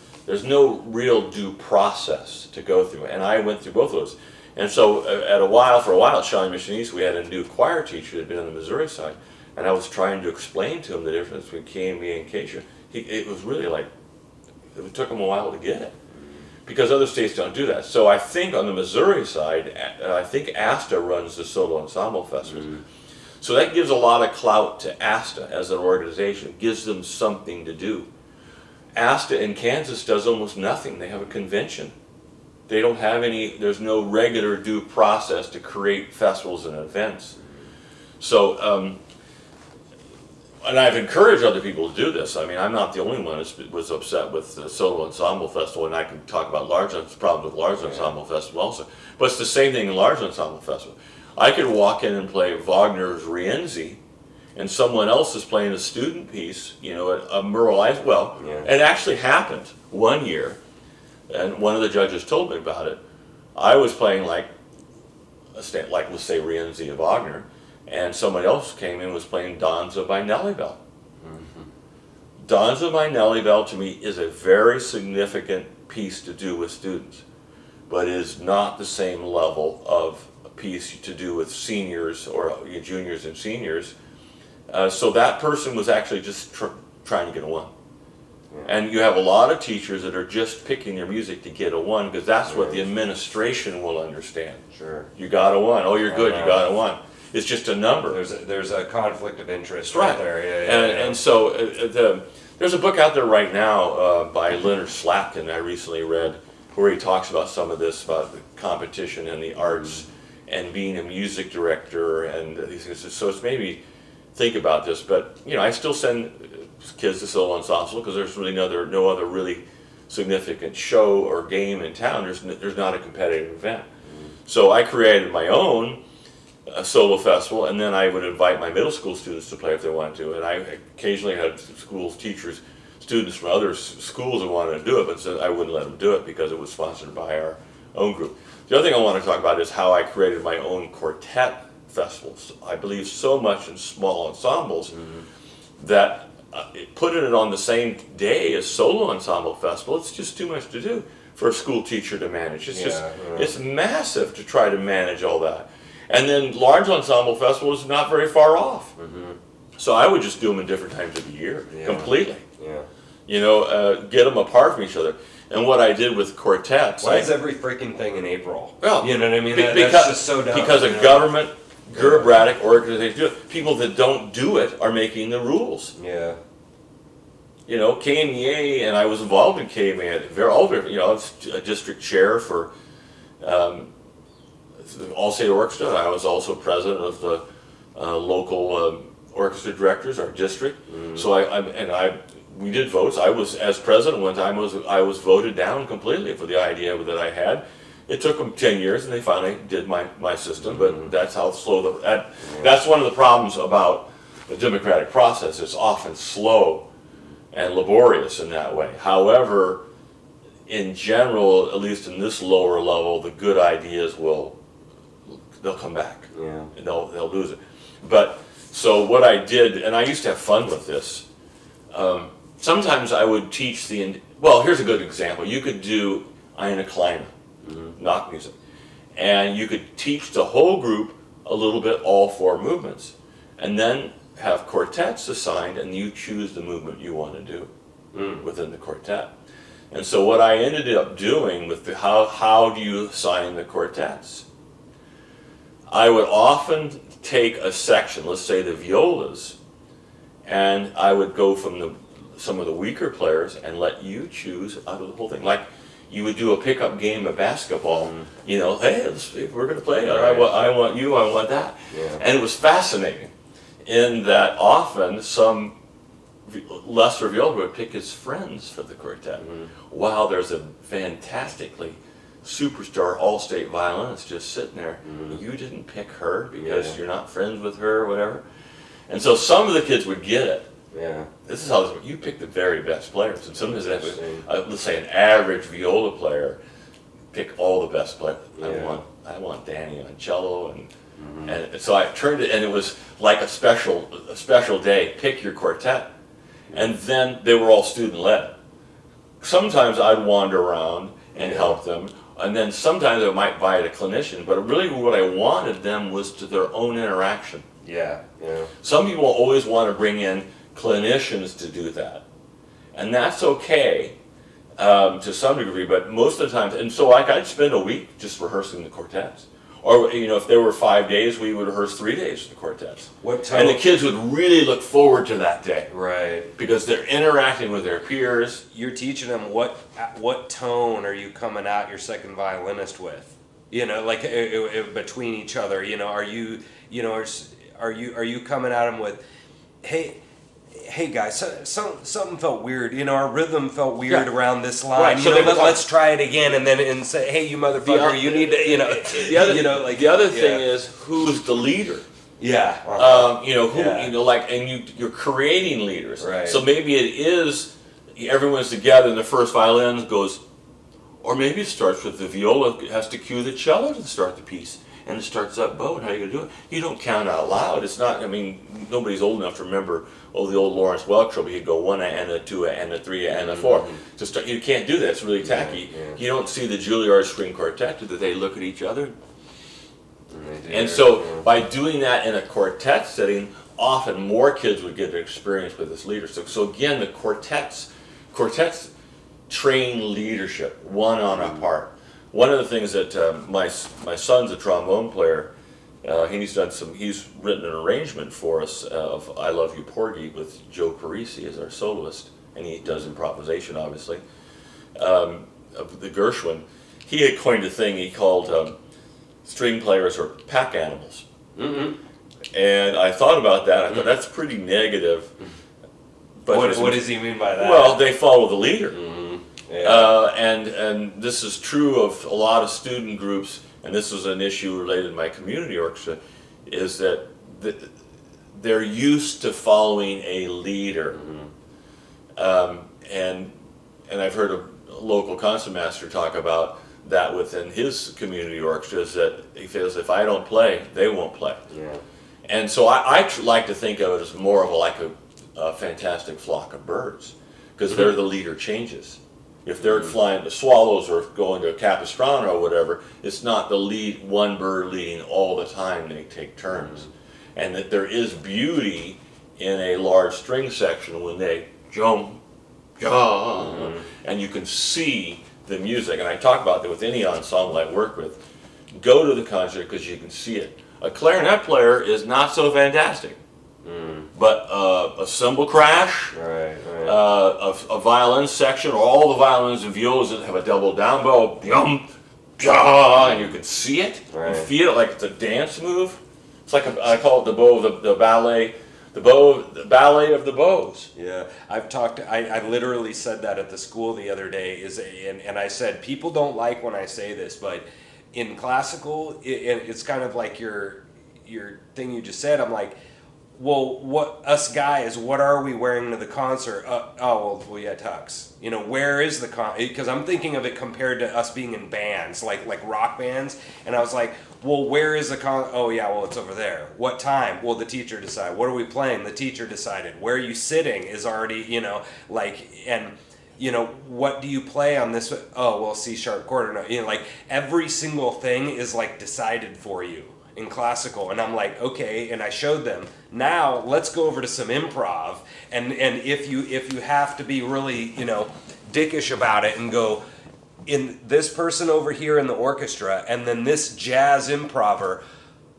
real due process to go through. And I went through both of those. And so for a while at Shawnee Mission East, we had a new choir teacher that had been on the Missouri side. And I was trying to explain to him the difference between KMEA and CASHA. It was really like, it took him a while to get it. Because other states don't do that. So I think on the Missouri side, I think ASTA runs the solo ensemble festivals. So that gives a lot of clout to ASTA as an organization. It gives them something to do. ASTA in Kansas does almost nothing. They have a convention. They don't have there's no regular due process to create festivals and events. So, and I've encouraged other people to do this. I mean, I'm not the only one that was upset with the Solo Ensemble Festival, and I can talk about problems with Large Ensemble Festival also. But it's the same thing in Large Ensemble Festival. I could walk in and play Wagner's Rienzi, and someone else is playing a student piece, a Merle Eisner. Well, it actually happened one year, and one of the judges told me about it. I was playing like let's say Rienzi of Wagner, and somebody else came in and was playing Danza by Nellie Bell. Danza by Nellie Bell to me is a very significant piece to do with students, but it is not the same level of a piece to do with seniors or juniors and seniors. So that person was actually just trying to get a 1. And you have a lot of teachers that are just picking their music to get a 1 because that's what the administration will understand. Sure. You got a 1. Oh, you're good. You got a 1. It's just a number. There's a conflict of interest right there. And so there's a book out there right now by Leonard Slatkin I recently read where he talks about some of this, about the competition in the arts and being a music director and these things. So it's made me think about this. But, I still send kids to solo ensemble because there's really no other really significant show or game in town. There's not a competitive event. So I created my own solo festival, and then I would invite my middle school students to play if they wanted to. And I occasionally had students from other schools that wanted to do it, but so I wouldn't let them do it because it was sponsored by our own group. The other thing I want to talk about is how I created my own quartet festivals. I believe so much in small ensembles that putting it on the same day as solo ensemble festival, it's just too much to do for a school teacher to manage. It's massive to try to manage all that. And then large ensemble festival is not very far off. So I would just do them in different times of the year, completely. Get them apart from each other. And what I did with quartets... Why is every freaking thing in April? Well, you know what I mean? That's just so dumb. Because a government, bureaucratic organization do it. People that don't do it are making the rules. Yeah. KMEA, and I was involved in KMEA. I was a district chair for the All-State Orchestra. I was also president of the local orchestra directors, our district. So we did votes. I was, as president one time, I was voted down completely for the idea that I had. It took them 10 years, and they finally did my system. But that's how slow that's one of the problems about the democratic process. It's often slow and laborious in that way. However, in general, at least in this lower level, the good ideas they'll come back. And they'll lose it. But so what I did, and I used to have fun with this. Sometimes I would teach here's a good example. You could do Eine Kleine, knock music, and you could teach the whole group a little bit all 4 movements, and then have quartets assigned, and you choose the movement you want to do within the quartet. And so what I ended up doing with how do you assign the quartets? I would often take a section, let's say the violas, and I would go from some of the weaker players and let you choose out of the whole thing. Like you would do a pickup game of basketball, you know, hey, we're going to play. Right. I want you, I want that. Yeah. And it was fascinating in that often some lesser viola would pick his friends for the quartet, while there's a fantastically superstar all-state violinist just sitting there. You didn't pick her because you're not friends with her or whatever. And so some of the kids would get it. Yeah. This is how this works. You pick the very best players. And sometimes let's say an average viola player, pick all the best players. Yeah. I want Danny on cello, and so I turned it, and it was like a special day. Pick your quartet, and then they were all student led. Sometimes I'd wander around and help them, and then sometimes I might invite a clinician. But really, what I wanted them was to their own interaction. Yeah. Yeah. Some people always want to bring in clinicians to do that, and that's okay to some degree, but most of the time, and so like I'd spend a week just rehearsing the quartets, or you know, if there were 5 days, we would rehearse 3 days of the quartets. What tone? And the kids would really look forward to that day, Right. because they're interacting with their peers. You're teaching them what tone are you coming out your second violinist with? You know, like between each other. You know, are you coming at them with, hey guys, something felt weird. You know, our rhythm felt weird around this line. Right, so you know, they let's try it again, and say, hey, you motherfucker, you need to, you know, The other thing is, who's the leader? yeah, You know, who, you know, like, and you're creating leaders. Right. So maybe it is, everyone's together and the first violin goes, or maybe it starts with the viola, has to cue the cello to start the piece. And it starts up bow, and how are you going to do it? You don't count out loud. It's not, I mean, nobody's old enough to remember, the old Lawrence Welk trouble. He'd go 1 and a 2 and a 3 and a 4. To start, you can't do that. It's really tacky. You don't see the Juilliard string quartet that they look at each other. And so by doing that in a quartet setting, often more kids would get to experience with this leadership. So again, the quartets train leadership, one on a part. One of the things that my son's a trombone player. He's written an arrangement for us of "I Love You, Porgy" with Joe Parisi as our soloist, and he does improvisation, obviously. Of the Gershwin, he had coined a thing he called string players are pack animals. And I thought about that. I thought that's pretty negative. But what does he mean by that? Well, they follow the leader. Yeah. And this is true of a lot of student groups, and this was an issue related to my community orchestra, is that they're used to following a leader. And I've heard a local concertmaster talk about that within his community orchestras, that he feels if I don't play, they won't play. Yeah. And so I like to think of it as more of a fantastic flock of birds, because they're the leader changes. If they're flying the swallows or going to a Capistrano or whatever, it's not the one bird leading all the time. They take turns. And that there is beauty in a large string section when they jump, and you can see the music. And I talk about that with any ensemble I work with. Go to the concert because you can see it. A clarinet player is not so fantastic. But a cymbal crash, a violin section, or all the violins and violas that have a double down bow, and you can see it, you feel it like it's a dance move. It's like I call it the bow of the ballet, the ballet of the bows. Yeah, I literally said that at the school the other day. And I said, people don't like when I say this, but in classical, it's kind of like your thing you just said. I'm like, well, what us guys, what are we wearing to the concert? Well, yeah, tux. You know, where is the because I'm thinking of it compared to us being in bands, like rock bands. And I was like, well, where is the oh yeah, well, it's over there. What time? Well, the teacher decided. What are we playing? The teacher decided. Where are you sitting is already, and what do you play on this? Oh, well, C sharp chord. No, like every single thing is like decided for you in classical. And I'm like, okay, and I showed them. Now let's go over to some improv, and if you have to be really dickish about it and go in this person over here in the orchestra and then this jazz improver,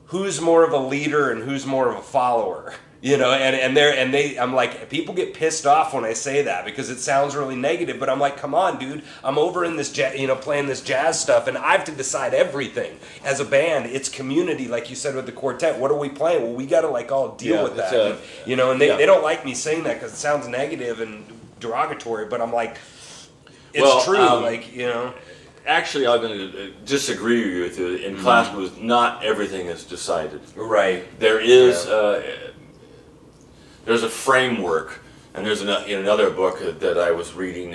who's more of a leader and who's more of a follower. I'm like, people get pissed off when I say that because it sounds really negative, but I'm like, come on, dude, I'm over in this playing this jazz stuff, and I have to decide everything as a band. It's community, like you said with the quartet. What are we playing? Well, we got to like all deal with that, they don't like me saying that because it sounds negative and derogatory, but I'm like, it's true, Actually, I'm going to disagree with you. In classical, not everything is decided. Right. There is there's a framework, and there's in another book that I was reading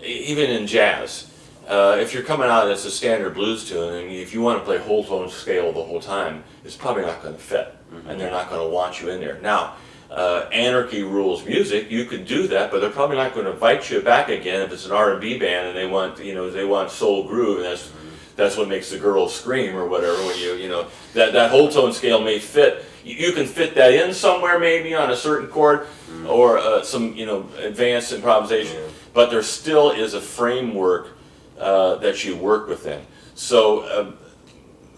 even in jazz, if you're coming out as a standard blues tune, and if you want to play whole tone scale the whole time, it's probably not going to fit, and they're not going to want you in there. Now, anarchy rules music. You could do that, but they're probably not going to invite you back again if it's an R&B band and they want soul groove, and that's what makes the girls scream or whatever. When that whole tone scale may fit. You can fit that in somewhere, maybe on a certain chord, or some advanced improvisation. But there still is a framework that you work within. So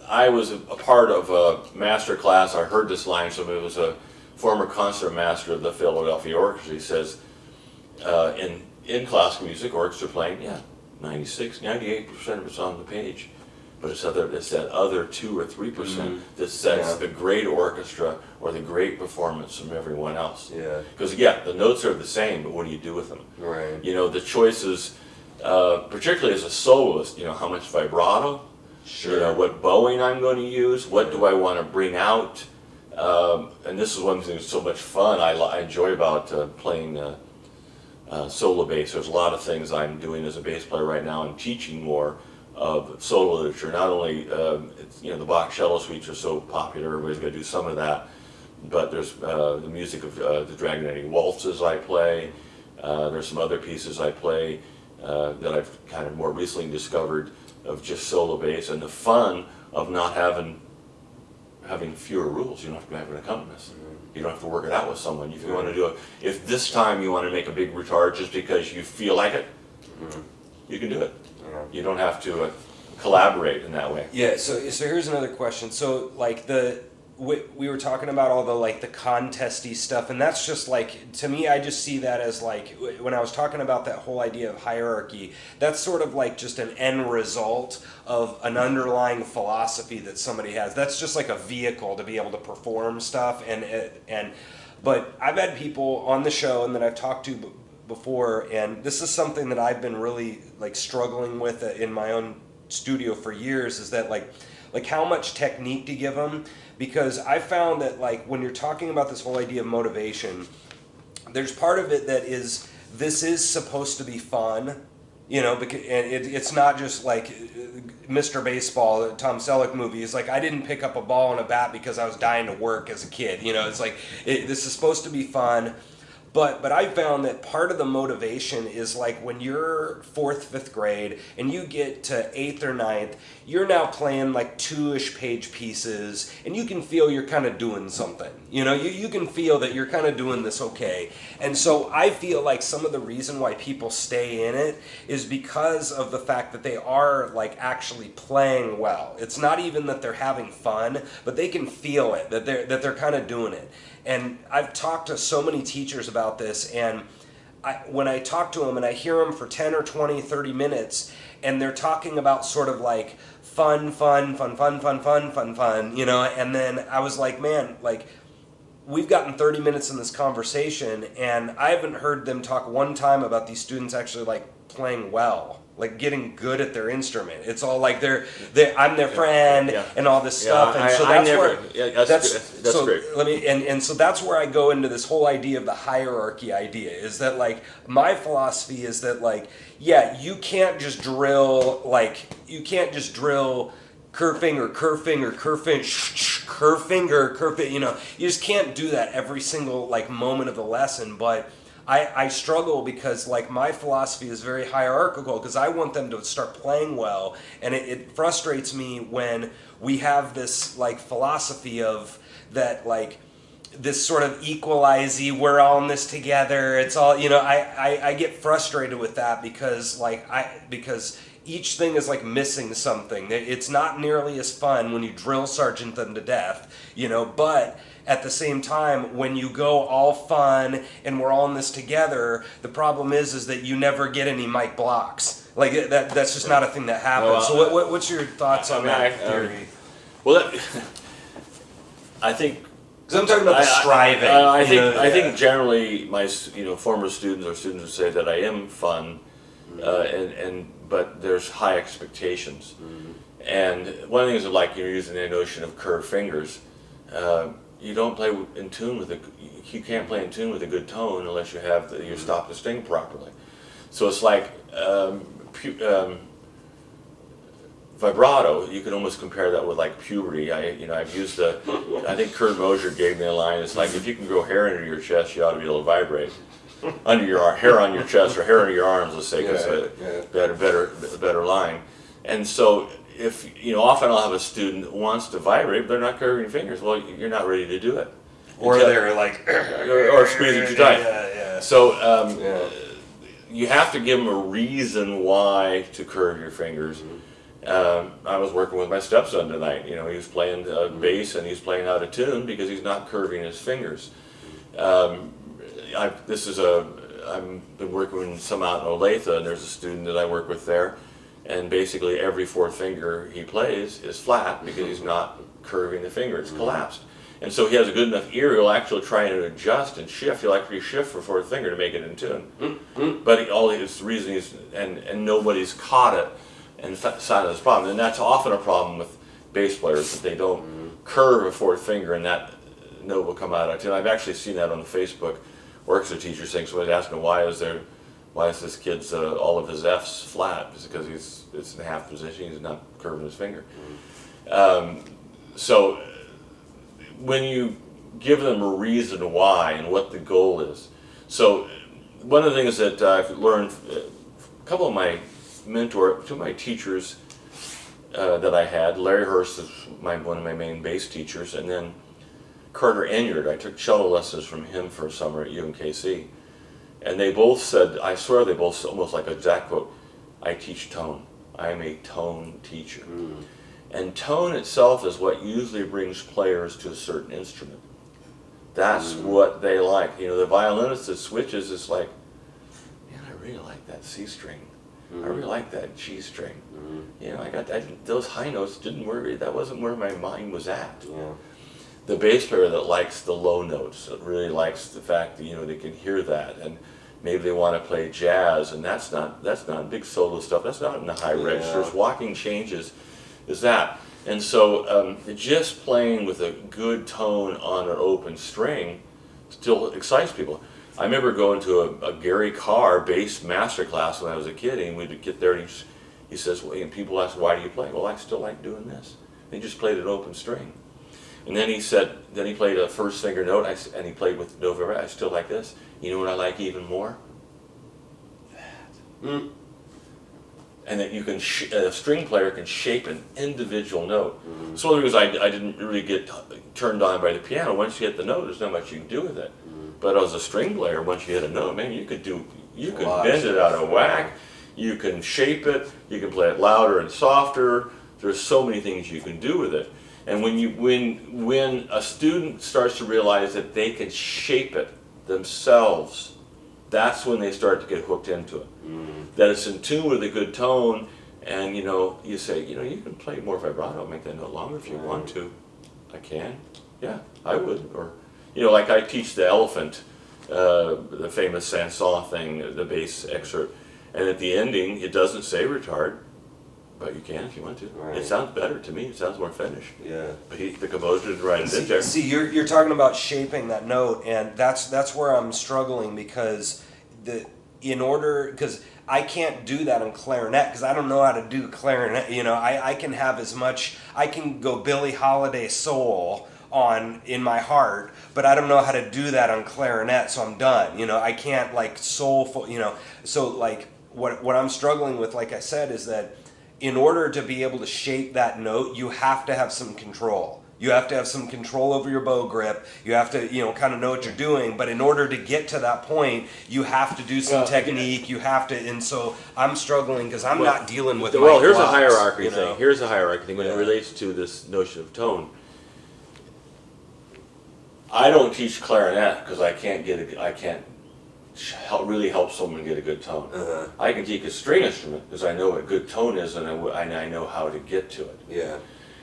I was a part of a master class. I heard this line. So it was a former concert master of the Philadelphia Orchestra. He says, in classical music, orchestra playing, 96, 98% of it's on the page. But it's that other 2 or 3% that sets the great orchestra or the great performance from everyone else. Yeah. Because the notes are the same, but what do you do with them? Right. The choices, particularly as a soloist, how much vibrato, sure, what bowing I'm going to use, what do I want to bring out, and this is one thing that's so much fun I enjoy about playing solo bass. There's a lot of things I'm doing as a bass player right now. I'm teaching more of solo literature. Not only the Bach cello suites are so popular, everybody's got to do some of that, but there's the music of the Dragonetti waltzes I play. There's some other pieces I play that I've kind of more recently discovered of just solo bass, and the fun of not having fewer rules. You don't have to have an accompanist. You don't have to work it out with someone. If you want to do it, if this time you want to make a big retard just because you feel like it, you can do it. You don't have to collaborate in that way. Yeah. So here's another question. So like we were talking about all the contesty stuff, and that's just like, to me, I just see that as like, when I was talking about that whole idea of hierarchy, that's sort of like just an end result of an underlying philosophy that somebody has. That's just like a vehicle to be able to perform stuff, but I've had people on the show and that I've talked to before, and this is something that I've been really like struggling with in my own studio for years, is that like how much technique to give them, because I found that like when you're talking about this whole idea of motivation, there's part of it that is, this is supposed to be fun, because it's not just like Mr. Baseball, the Tom Selleck movie. It's like, I didn't pick up a ball and a bat because I was dying to work as a kid. It's like this is supposed to be fun. But I found that part of the motivation is like when you're 4th, 5th grade and you get to 8th or 9th, you're now playing like 2-ish page pieces, and you can feel you're kind of doing something. You can feel that you're kind of doing this okay. And so I feel like some of the reason why people stay in it is because of the fact that they are like actually playing well. It's not even that they're having fun, but they can feel it, that they're kind of doing it. And I've talked to so many teachers about this, and when I talk to them and I hear them for 10 or 20, 30 minutes, and they're talking about sort of like fun, and then I was like, man, like, we've gotten 30 minutes in this conversation, and I haven't heard them talk one time about these students actually like playing well, like getting good at their instrument. It's all like I'm their friend and all this stuff, and so that's great. And so that's where I go into this whole idea of the hierarchy idea. Is that like my philosophy is that like, you can't just drill curve finger, you just can't do that every single like moment of the lesson. But I struggle because like my philosophy is very hierarchical, because I want them to start playing well, and it frustrates me when we have this like philosophy of that, like this sort of equalizy, we're all in this together, it's all, I get frustrated with that because each thing is like missing something. It's not nearly as fun when you drill sergeant them to death, but at the same time, when you go all fun and we're all in this together, the problem is that you never get any mic blocks. Like that's just not a thing that happens. Well, so what's your thoughts on that theory? Well, I think. Because I'm talking about the striving. I think generally my former students or students would say that I am fun, but there's high expectations. And one of the things I like, you're using the notion of curved fingers. You don't play in tune with you can't play in tune with a good tone unless you have you stop the string properly. So it's like vibrato. You can almost compare that with like puberty. I've used I think Kurt Mosier gave me a line. It's like, if you can grow hair under your chest, you ought to be able to vibrate under your hair on your chest or hair under your arms. Let's say, because better line. And so if often I'll have a student who wants to vibrate, but they're not curving your fingers. Well, you're not ready to do it. Or they're like or squeezing too tight. Yeah. So you have to give them a reason why to curve your fingers. I was working with my stepson tonight. He was playing bass and he's playing out of tune because he's not curving his fingers. I've been working with some out in Olathe, and there's a student that I work with there, and basically every fourth finger he plays is flat because he's not curving the finger; it's collapsed. And so he has a good enough ear, he'll actually try and adjust and shift. He'll actually shift for fourth finger to make it in tune. But the reason and nobody's caught it and side of this problem. And that's often a problem with bass players, that they don't curve a fourth finger and that note will come out of tune. I've actually seen that on the Facebook orchestra teacher saying, so I was asking why is this kid's all of his F's flat? It's because it's in half position, he's not curving his finger. So when you give them a reason why and what the goal is. So one of the things that I've learned, a couple of my two of my teachers that I had, Larry Hurst is one of my main bass teachers, and then Carter Enyard. I took cello lessons from him for a summer at UMKC, and they both said, I swear they both almost like a exact quote, I teach tone. I am a tone teacher. And tone itself is what usually brings players to a certain instrument. That's what they like. The violinist that switches is like, man, I really like that C string. I really like that G string. Those high notes didn't worry. That wasn't where my mind was at. The bass player that likes the low notes, that really likes the fact that they can hear that, and maybe they want to play jazz, and that's not big solo stuff. That's not in the high registers. Walking changes is that. And so just playing with a good tone on an open string still excites people. I remember going to a Gary Carr bass master class when I was a kid, and we'd get there, and he says, well, and people ask, why do you play? Well, I still like doing this. And he just played an open string. And then he said, then he played a first finger note, and he played with no vibrato. I still like this. You know what I like even more? That. And that you can, a string player can shape an individual note. So the reason I didn't really get turned on by the piano, once you hit the note, there's not much you can do with it. But as a string player, once you hit a note, man, you could bend it out of whack, you can shape it, you can play it louder and softer. There's so many things you can do with it. And when a student starts to realize that they can shape it themselves, that's when they start to get hooked into it. That it's in tune with a good tone, and you say, you can play more vibrato, make that note longer if you want to. I can, yeah, I would. Or, like I teach the elephant, the famous Sanson thing, the bass excerpt, and at the ending, it doesn't say retard, but you can if you want to. Right. It sounds better to me. It sounds more finished. Yeah. But the composer didn't write it in there. See, you're talking about shaping that note, and that's where I'm struggling, because because I can't do that on clarinet, because I don't know how to do clarinet. I can have I can go Billie Holiday soul in my heart, but I don't know how to do that on clarinet, so I'm done. I can't like soulful, so like what I'm struggling with, like I said, is that in order to be able to shape that note, you have to have some control. You have to have some control over your bow grip. You have to, kind of know what you're doing. But in order to get to that point, you have to do some technique. You have to, and so I'm struggling because I'm not dealing with. Well, here's gloves, a hierarchy thing. know? Here's a hierarchy thing when it relates to this notion of tone. I don't teach clarinet because I can't really help someone get a good tone. I can teach a string instrument because I know what good tone is and I know how to get to it. Yeah.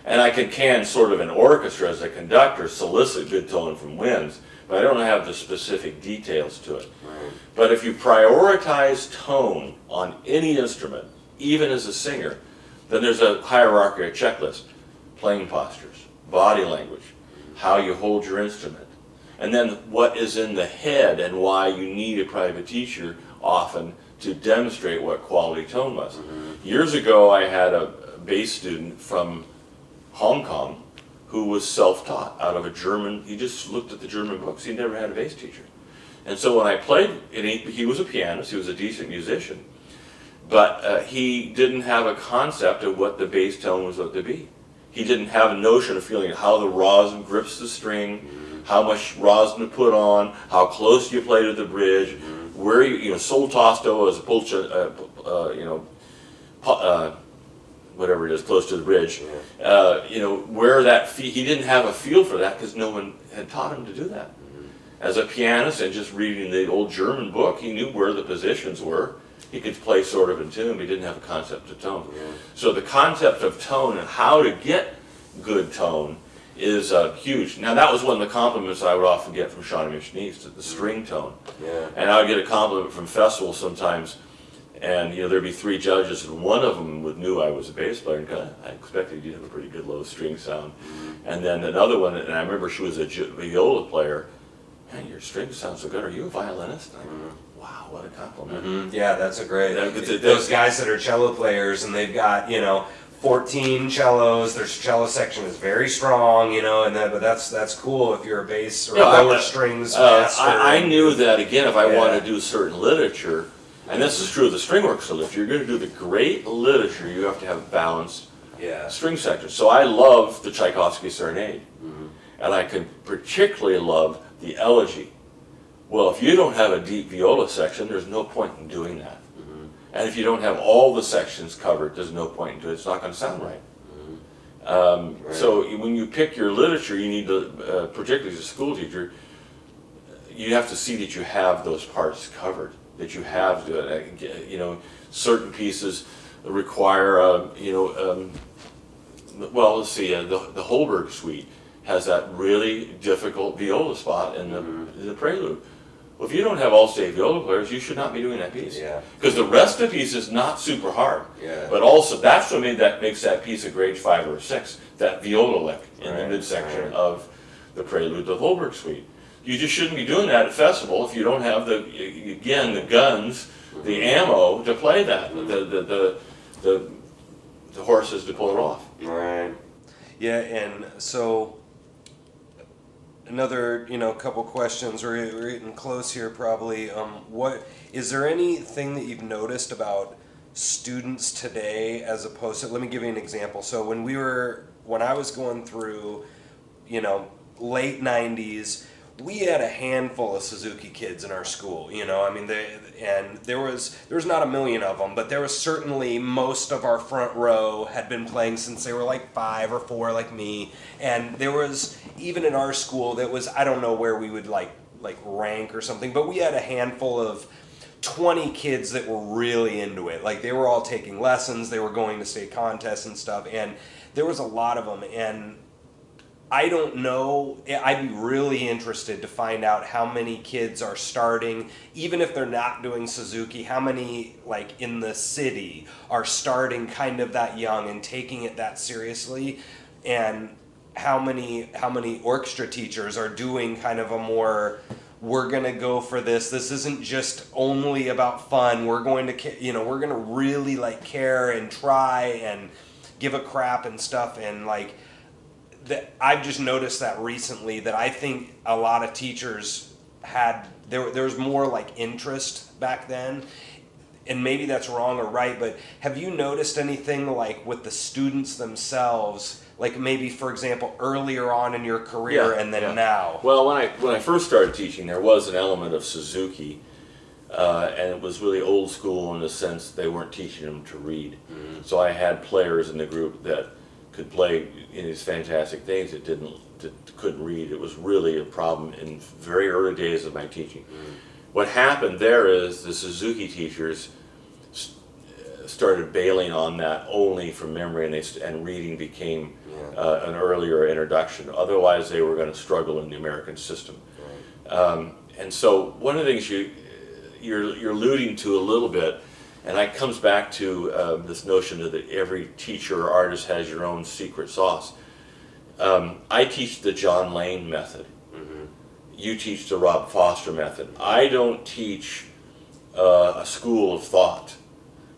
And I can sort of an orchestra as a conductor solicit good tone from winds, but I don't have the specific details to it. Right. But if you prioritize tone on any instrument, even as a singer, then there's a hierarchy, a checklist. Playing postures, body language, how you hold your instrument, and then what is in the head and why you need a private teacher often to demonstrate what quality tone was. Years ago I had a bass student from Hong Kong who was self-taught out of a German, he just looked at the German books, he never had a bass teacher. And so when I played, and he was a pianist, he was a decent musician, but he didn't have a concept of what the bass tone was supposed to be. He didn't have a notion of feeling how the rosin grips the string, how much rosin to put on, how close you play to the bridge, where sol tosto as a pulcha, whatever it is, close to the bridge, where that he didn't have a feel for that because no one had taught him to do that. As a pianist and just reading the old German book, he knew where the positions were. He could play sort of in tune, but he didn't have a concept of tone. So the concept of tone and how to get good tone is huge. Now that was one of the compliments I would often get from Shawnee Mission East, the string tone. And I would get a compliment from festivals sometimes, and there'd be 3 judges, and one of them knew I was a bass player, and I expected you to have a pretty good low string sound. And then another one, and I remember she was a viola player, man, your string sounds so good, are you a violinist? And I go, wow, what a compliment. Yeah, that's a great, those guys that are cello players and they've got, 14 cellos, their cello section is very strong, but that's cool if you're a bass or lower strings master. I knew that, again, if I want to do certain literature, and this is true of the string orchestra, if you're going to do the great literature, you have to have a balanced string section. So I love the Tchaikovsky Serenade, and I can particularly love the Elegy. Well, if you don't have a deep viola section, there's no point in doing that. And if you don't have all the sections covered, there's no point in doing it. It's not going to sound right. So when you pick your literature, you need to, particularly as a school teacher, you have to see that you have those parts covered, that you have, certain pieces require, well, let's see, the Holberg suite has that really difficult viola spot in the prelude. Well, if you don't have all-state viola players, you should not be doing that piece. Because the rest of the piece is not super hard. But also, that's what makes that piece a grade 5 or a 6, that viola lick in the midsection of the prelude to the Holberg suite. You just shouldn't be doing that at festival if you don't have the guns, the ammo to play that, the horses to pull it off. Right. Yeah, and so another, couple questions. We're getting close here, probably. What is there anything that you've noticed about students today as opposed to? Let me give you an example. So when I was going through, late '90s, we had a handful of Suzuki kids in our school. And there was not a million of them, but there was certainly most of our front row had been playing since they were like 5 or 4, like me. And there was, even in our school, that was, I don't know where we would like rank or something, but we had a handful of 20 kids that were really into it. Like they were all taking lessons, they were going to state contests and stuff, and there was a lot of them. And I don't know, I'd be really interested to find out how many kids are starting, even if they're not doing Suzuki, how many like in the city are starting kind of that young and taking it that seriously, and how many orchestra teachers are doing kind of a more, we're going to go for this isn't just only about fun, we're going to, we're going to really like care and try and give a crap and stuff. And like, I've just noticed that recently, that I think a lot of teachers had, there was more like interest back then, and maybe that's wrong or right, but have you noticed anything like with the students themselves like maybe, for example, earlier on in your career and then now? Well, when I first started teaching, there was an element of Suzuki, and it was really old school in the sense they weren't teaching them to read. So I had players in the group that could play these fantastic things that couldn't read. It was really a problem in very early days of my teaching. What happened there is the Suzuki teachers started bailing on that only from memory, and reading became an earlier introduction. Otherwise, they were going to struggle in the American system. And so one of the things you're alluding to a little bit, and that comes back to this notion that every teacher or artist has your own secret sauce. I teach the John Lane method. You teach the Rob Foster method. I don't teach a school of thought.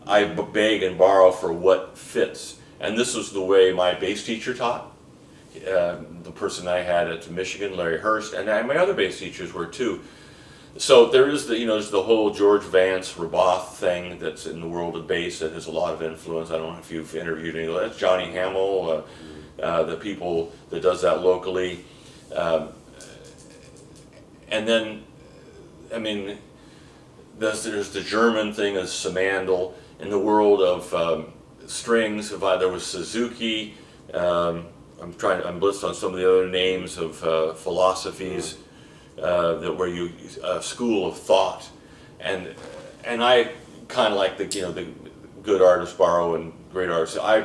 I beg and borrow for what fits. And this was the way my bass teacher taught. The person I had at Michigan, Larry Hurst, and my other bass teachers were too. So there is there's the whole George Vance Roboth thing that's in the world of bass that has a lot of influence. I don't know if you've interviewed any. That's Johnny Hamill, the people that does that locally. And then, I mean, there's the German thing of Samandel. In the world of strings, there was Suzuki. I'm blitzed on some of the other names of philosophies that were school of thought, and I kind of like the good artists borrow and great artists. I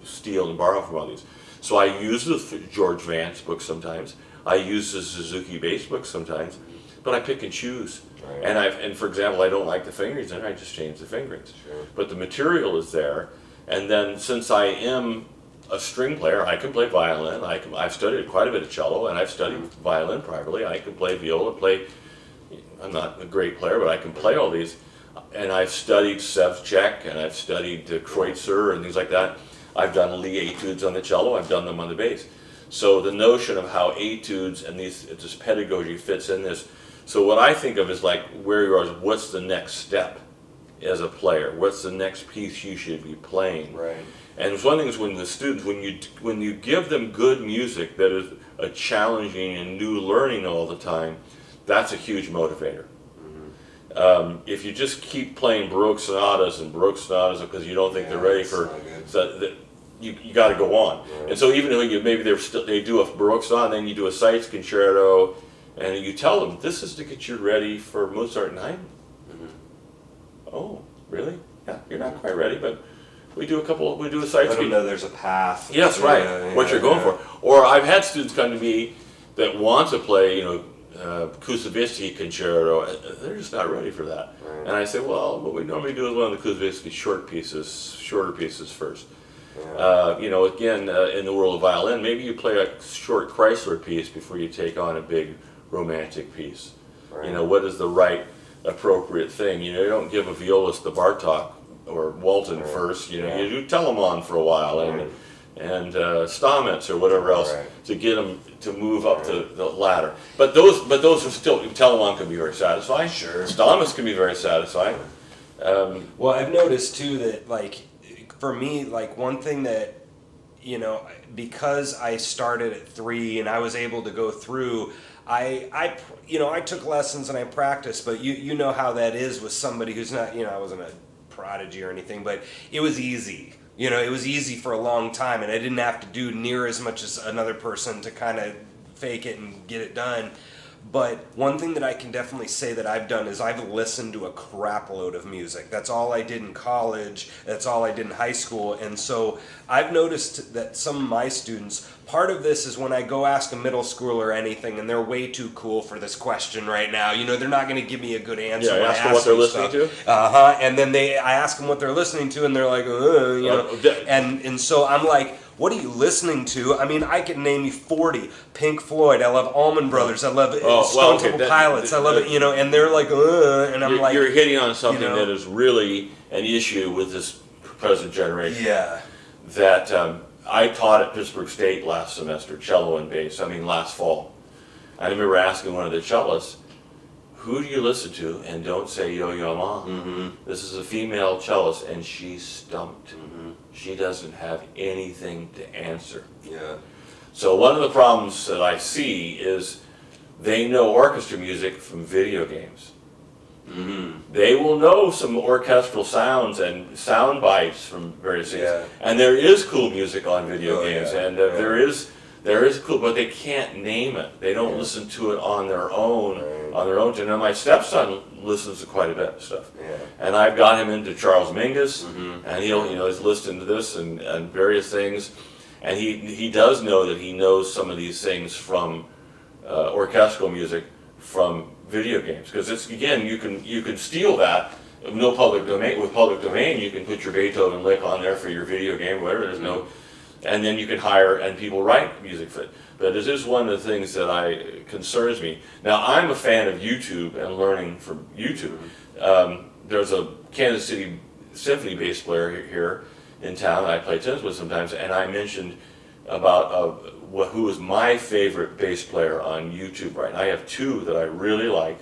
steal and borrow from all these. So I use the George Vance book sometimes. I use the Suzuki bass book sometimes, but I pick and choose. Right. And for example, I don't like the fingerings in it, I just change the fingerings. Sure. But the material is there, and then since I am a string player, I can play violin. I've studied quite a bit of cello, and I've studied violin privately. I can play viola, I'm not a great player, but I can play all these. And I've studied Sevcek, and I've studied Kreutzer and things like that. I've done Lee etudes on the cello, I've done them on the bass. So the notion of how etudes and this pedagogy fits in this. So what I think of is like where you are, is what's the next step as a player? What's the next piece you should be playing? Right. And it's one thing is when the students, when you give them good music that is a challenging and new learning all the time, that's a huge motivator. If you just keep playing Baroque sonatas because you don't think they're ready for, you got to go on. Right. And so even though maybe they do a Baroque sonata, and then you do a Seitz concerto, and you tell them this is to get you ready for Mozart and Haydn. Oh, really? Yeah, you're not quite ready, but we do a Seitz. Let them know there's a path. Yes, right. What you're going for. Or I've had students come to me that want to play, Kusavisky concerto. They're just not ready for that. Right. And I say, well, what we normally do is one of the Kusavisky shorter pieces first. Yeah. Again, in the world of violin, maybe you play a short Chrysler piece before you take on a big romantic piece. Right. What is the right, appropriate thing? You don't give a violist the Bartok or Walton first. You do Telemann for a while, and Stamitz or whatever else to get them to move up the ladder. But those are still, Telemann can be very satisfying. Sure. Stamitz can be very satisfying. Well, I've noticed too that for me, one thing that, because I started at 3 and I was able to go through, I took lessons and I practiced, but you know how that is with somebody who's not, I wasn't a prodigy or anything, but it was easy. It was easy for a long time, and I didn't have to do near as much as another person to kind of fake it and get it done. But one thing that I can definitely say that I've done is I've listened to a crap load of music. That's all I did in college. That's all I did in high school. And so I've noticed that some of my students, part of this is when I go ask a middle schooler anything, and they're way too cool for this question right now. They're not going to give me a good answer. Yeah, ask them what they're listening to. And then I ask them what they're listening to, and they're like, and so I'm like, what are you listening to? I mean, I could name you 40. Pink Floyd, I love Allman Brothers, I love Stone Temple Pilots, I love it, and they're like, and I'm like... You're hitting on something that is really an issue with this present generation. Yeah. That I taught at Pittsburgh State last semester, cello and bass, last fall. I remember asking one of the cellists, who do you listen to? And don't say Yo-Yo Ma. This is a female cellist, and she's stumped. she doesn't have anything to answer. Yeah. So one of the problems that I see is they know orchestra music from video games. They will know some orchestral sounds and sound bites from various things, Yeah. and there is cool music on video games, yeah. and there is cool, but they can't name it. They don't listen to it on their own. Right. And my stepson listens to quite a bit of stuff, Yeah. and I've got him into Charles Mingus, and he's listening to this and various things, and he does know that he knows some of these things from orchestral music from video games, because it's, again, you can steal that. No public domain. With public domain, you can put your Beethoven lick on there for your video game, whatever. There's no, and then you can hire, and people write music for it. But it is one of the things that concerns me. Now, I'm a fan of YouTube and learning from YouTube. There's a Kansas City Symphony bass player here in town I play tennis with sometimes, and I mentioned about who is my favorite bass player on YouTube right now. I have two that I really like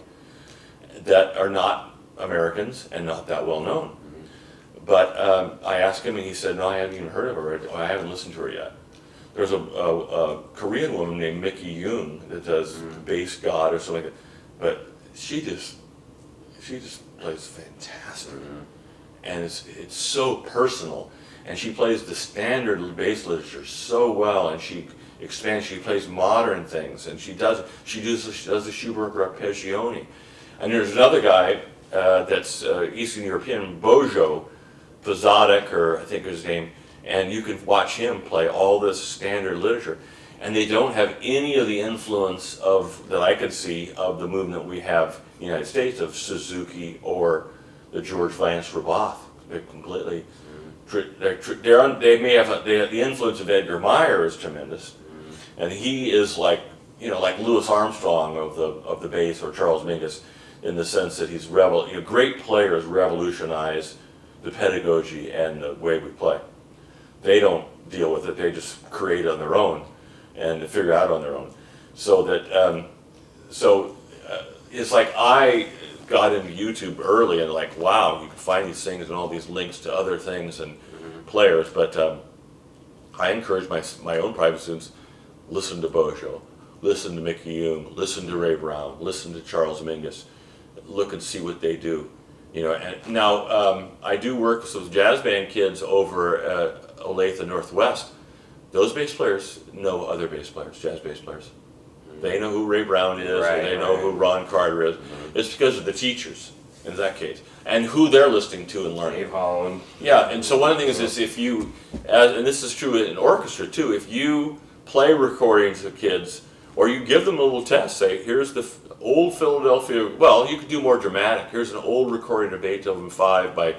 that are not Americans and not that well known. But I asked him, and he said, no, I haven't even heard of her. Or I haven't listened to her yet. There's a Korean woman named Mickey Yoon that does Bass God or something like that. But she just plays fantastic. And it's so personal. And she plays the standard bass literature so well, and she expands. She plays modern things, and she does the Schubert Arpeggione. And there's another guy that's Eastern European, Bojo Pozadik, or I think his name, and you can watch him play all this standard literature, and they don't have any of the influence that I could see of the movement we have in the United States of Suzuki or the George Vance Roboth. They're completely. They may have the influence of Edgar Meyer is tremendous, and he is like Louis Armstrong of the bass, or Charles Mingus, in the sense that he's great players revolutionize the pedagogy and the way we play. They don't deal with it; they just create on their own and figure out on their own. So that it's like I got into YouTube early and like, wow, you can find these things and all these links to other things and players. But I encourage my own private students, listen to Bojo, listen to Mickey Yoon, listen to Ray Brown, listen to Charles Mingus, look and see what they do. And now I do work with jazz band kids over at Olathe Northwest. Those bass players know other bass players, jazz bass players. They know who Ray Brown is, Right, and they know who Ron Carter is. It's because of the teachers, in that case, and who they're listening to and learning. Dave Holland. Yeah, and so one of the things is if you, and this is true in orchestra too, if you play recordings of kids, or you give them a little test, say, here's the old Philadelphia, well, you could do more dramatic. Here's an old recording of Beethoven 5 by,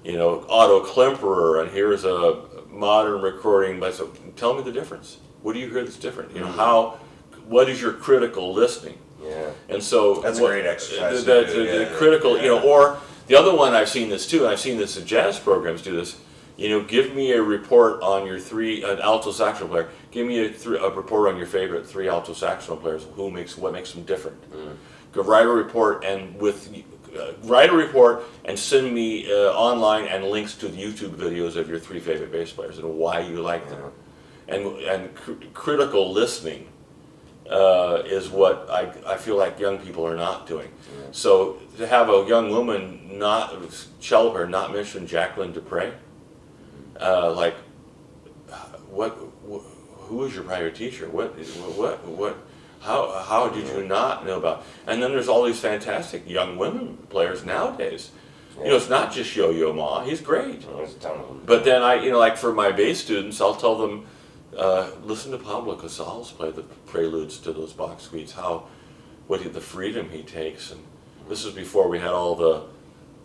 Otto Klemperer, and here's a modern recording by, so tell me the difference. What do you hear that's different? What is your critical listening? Yeah. And so That's a great exercise. The critical, or the other one I've seen this too, and I've seen this in jazz programs do this. Give me a report on your an alto saxophone player. Give me a report on your favorite 3 alto saxophone players. What makes them different? Go write a report and send me online and links to the YouTube videos of your 3 favorite bass players and why you like them. And critical listening is what I feel like young people are not doing. Yeah. So to have a young woman cello player not mention Jacqueline Dupre, who is your prior teacher? How did you not know about? And then there's all these fantastic young women players nowadays. Yeah. It's not just Yo-Yo Ma. He's great. There's a ton of them. But then like for my bass students, I'll tell them, listen to Pablo Casals play the preludes to those Bach suites. The freedom he takes, and this is before we had all the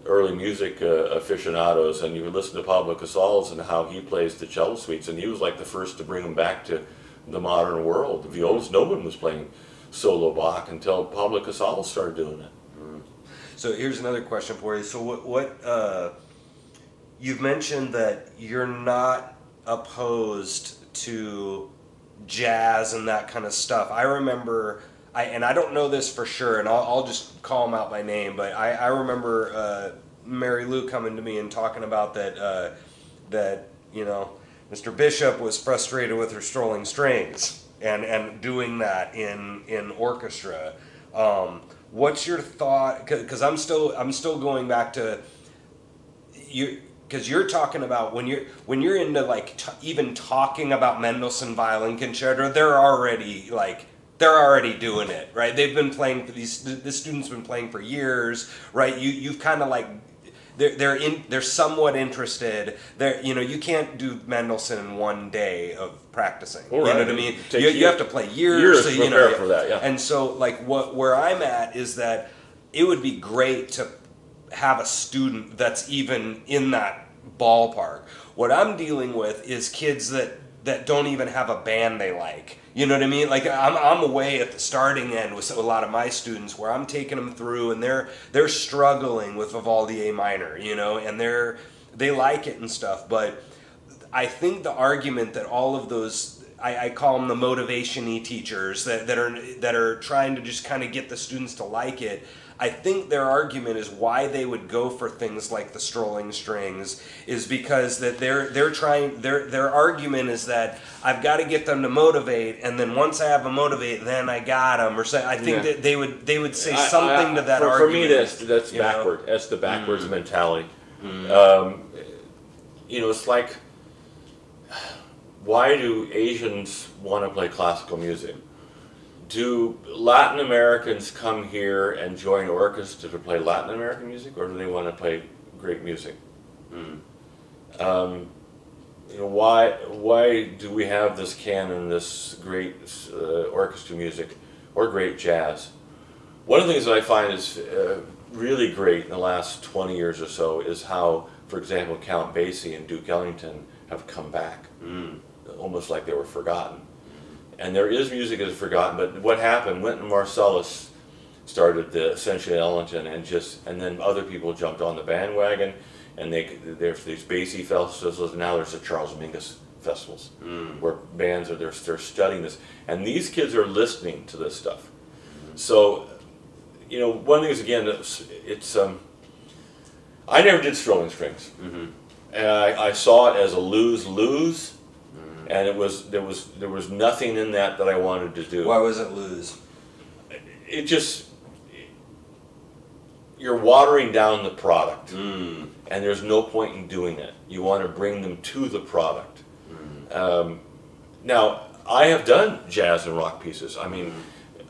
early music aficionados, and you would listen to Pablo Casals and how he plays the cello suites, and he was like the first to bring them back to the modern world. The violist, no one was playing solo Bach until Pablo Casals started doing it. So here's another question for you. So what you've mentioned that you're not opposed to jazz and that kind of stuff. I remember, and I don't know this for sure, and I'll just call them out by name, but I remember Mary Lou coming to me and talking about that you know, Mr. Bishop was frustrated with her strolling strings and doing that in orchestra. What's your thought? Because I'm still going back to you, because you're talking about when you're into like even talking about Mendelssohn Violin Concerto, they're already doing it, right? They've been playing for the students been playing for years, right? You've kind of like they're somewhat interested. You can't do Mendelssohn in one day of practicing. Well, you know right. what I mean? It takes You have to play years years so, to prepare for that, yeah. And so like where I'm at is that it would be great to have a student that's even in that ballpark. What I'm dealing with is kids that don't even have a band they like. You know what I mean? Like I'm away at the starting end with a lot of my students where I'm taking them through and they're struggling with Vivaldi A minor, and they like it and stuff. But I think the argument that all of those I call them the motivation-y teachers that are trying to just kind of get the students to like it. I think their argument is why they would go for things like the strolling strings is because that their argument is that I've got to get them to motivate, and then once I have them motivate, then I got them. Or say, I think that they would say something to that argument. For me, that's backward. That's the backwards mentality. It's like, why do Asians want to play classical music? Do Latin Americans come here and join orchestra to play Latin American music, or do they want to play great music? Why do we have this canon, this great orchestra music, or great jazz? One of the things that I find is really great in the last 20 years or so is how, for example, Count Basie and Duke Ellington have come back, almost like they were forgotten. And there is music that is forgotten, but what happened, Wynton Marsalis started essentially Ellington, and then other people jumped on the bandwagon, and there's these Basie festivals, and now there's the Charles Mingus festivals, where bands they're studying this, and these kids are listening to this stuff. So, one thing is, again, I never did strolling strings, and I saw it as a lose-lose. And there was nothing in that I wanted to do. Why was it lose? It just, you're watering down the product, and there's no point in doing it. You want to bring them to the product. Now, I have done jazz and rock pieces. I mean,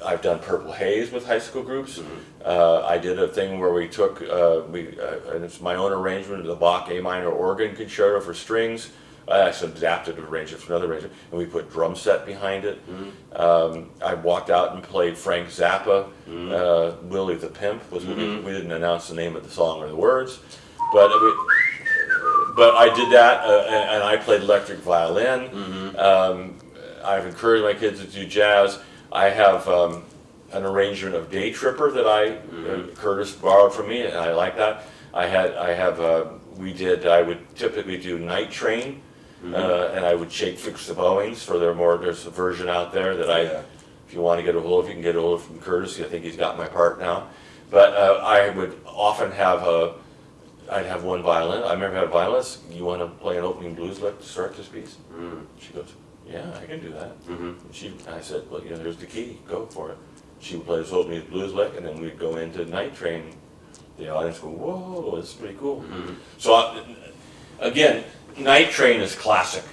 I've done Purple Haze with high school groups. I did a thing where we took, and it's my own arrangement of the Bach A minor organ concerto for strings. I actually adapted to arrange it for another arranger, and we put drum set behind it. I walked out and played Frank Zappa, Willie the Pimp. We didn't announce the name of the song or the words, but I did that, and I played electric violin. I've encouraged my kids to do jazz. I have an arrangement of Day Tripper that Curtis borrowed from me, and I like that. I would typically do Night Train. And I would fix the bowings for there's a version out there that if you want to get a hold of, you can get a hold of from Curtis. I think he's got my part now. But I would often I'd have one violin. I remember I had a violinist, you want to play an opening blues lick to start this piece? She goes, yeah, I can do that. I said, well, there's the key, go for it. She would play this opening blues lick, and then we'd go into Night Train. The audience would go, whoa, this is pretty cool. So again, Night Train is classic.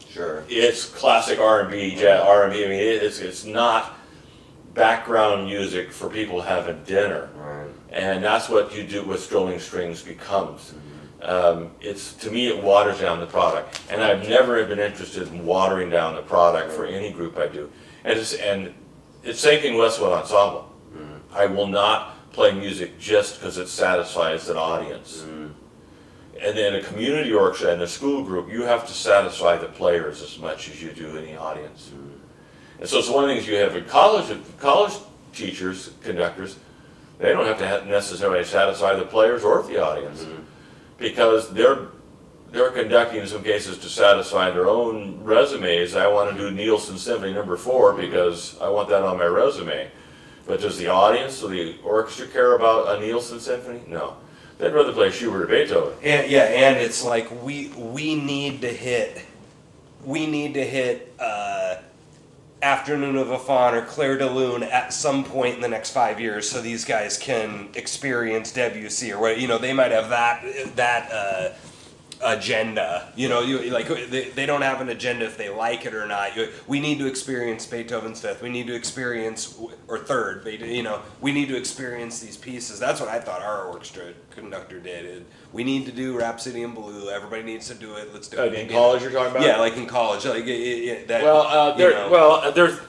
Sure. It's classic R&B, jazz, R&B. I mean, it's not background music for people having dinner. Right. And that's what you do with strolling strings becomes. To me, it waters down the product. And I've never been interested in watering down the product for any group I do. And it's same thing with Westwood Ensemble. I will not play music just because it satisfies an audience. And in a community orchestra and a school group, you have to satisfy the players as much as you do any audience. And so it's one of the things you have in college teachers, conductors, they don't have to necessarily satisfy the players or the audience, because they're conducting in some cases to satisfy their own resumes. I want to do Nielsen Symphony No. 4 because I want that on my resume. But does the audience or the orchestra care about a Nielsen Symphony? No. They'd rather play Schubert or Beethoven. And yeah, and it's like we need to hit Afternoon of a Faun or Clair de Lune at some point in the next 5 years, so these guys can experience Debussy or what. You know, they might have that agenda. You know, they don't have an agenda if they like it or not. We need to experience Beethoven's Fifth. We need to experience or Third. You know, we need to experience these pieces. That's what I thought our orchestra conductor did. We need to do Rhapsody in Blue. Everybody needs to do it. Let's do it. In college, you're talking about? Yeah, like in college. Like that. There's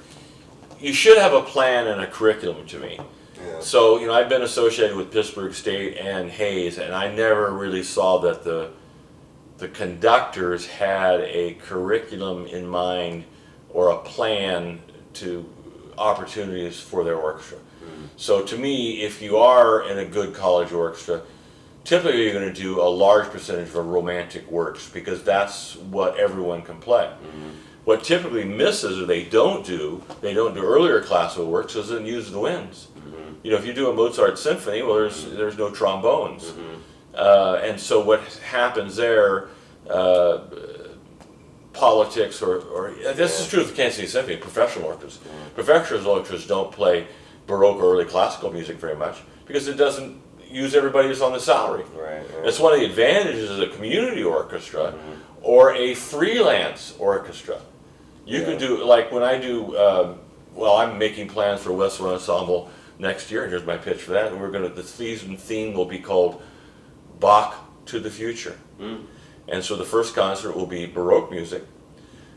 you should have a plan and a curriculum to me. Yeah. So, you know, I've been associated with Pittsburgh State and Hayes, and I never really saw that the conductors had a curriculum in mind or a plan to opportunities for their orchestra. Mm-hmm. So to me, if you are in a good college orchestra, typically you're going to do a large percentage of romantic works because that's what everyone can play. Mm-hmm. What typically misses or they don't do earlier classical works because it uses the winds. Mm-hmm. You know, if you do a Mozart symphony, well, there's no trombones. Mm-hmm. And so what happens there, politics or this is true with the Kansas City Symphony, professional orchestras. Mm-hmm. Professional orchestras don't play Baroque or early classical music very much because it doesn't use everybody who's on the salary. Right. That's one of the advantages of a community orchestra or a freelance orchestra. You can do, like when I do, I'm making plans for Westwood Ensemble next year, and here's my pitch for that, and the season theme will be called Bach to the Future. Mm. And so the first concert will be Baroque music,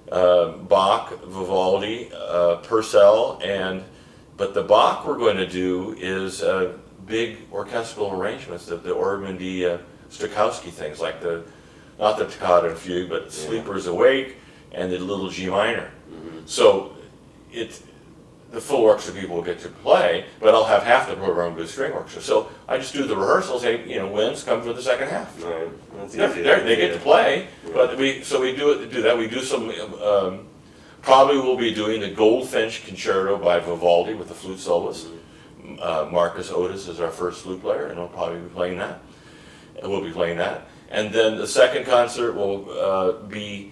Bach, Vivaldi, Purcell, but the Bach we're going to do is big orchestral arrangements, the Ormandy Stokowski things, like not the Toccata and Fugue, but Sleepers Awake and the little G minor. Mm-hmm. So the full orchestra people will get to play, but I'll have half the program with string orchestra. So I just do the rehearsals. Hey, you know, winds come for the second half. Right. That's easy. They get to play, but we do that. We do some. Probably we'll be doing the Goldfinch Concerto by Vivaldi with the flute soloist. Mm-hmm. Marcus Otis is our first flute player, and we'll probably be playing that. And then the second concert will be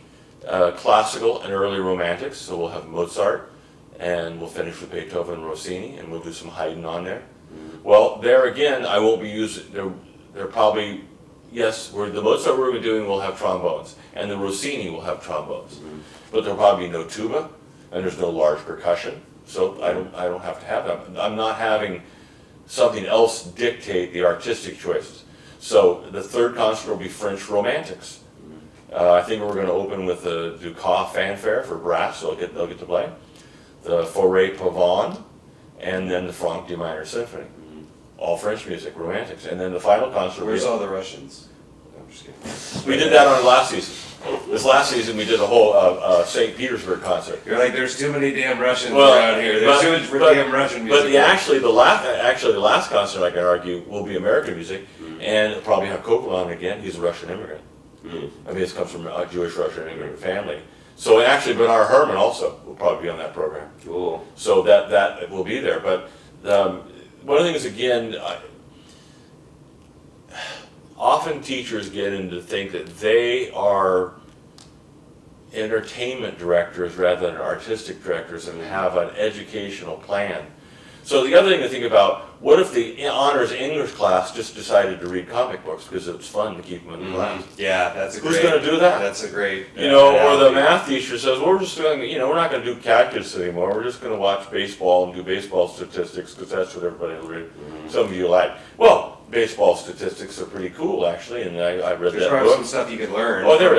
classical and early romantics. So we'll have Mozart, and we'll finish with Beethoven and Rossini, and we'll do some Haydn on there. Mm-hmm. Well, there again, I won't be using. They're probably where the Mozart we're doing will have trombones, and the Rossini will have trombones, but there'll probably be no tuba, and there's no large percussion. So I don't have to have that. I'm not having something else dictate the artistic choices. So the third concert will be French Romantics. I think we're going to open with the Dukas fanfare for brass, so they'll get to play. The Forêt Pavane, and then the Franck D minor symphony. All French music, romantics. And then the final concert. Where's all the Russians? I'm just kidding. We did that on last season. This last season we did a whole St. Petersburg concert. You're like, there's too many damn Russians around here. There's too much damn Russian music. But the last concert, I can argue, will be American music, and it'll probably have Copeland again. He's a Russian immigrant. I mean, this comes from a Jewish Russian immigrant family. So actually, Bernard Herrmann also will probably be on that program. Cool. So that will be there. But one of the things, again, often teachers get into think that they are entertainment directors rather than artistic directors and have an educational plan. So the other thing to think about, what if the honors English class just decided to read comic books because it's fun to keep them in the class? Yeah, that's a great. Who's going to do that? That's a great. Or the math teacher says, well, we're just going, we're not going to do calculus anymore. We're just going to watch baseball and do baseball statistics because that's what everybody will read. Mm-hmm. Some of you like. Well, baseball statistics are pretty cool, actually, and I read There's that book. There's some stuff you could learn. Oh, there,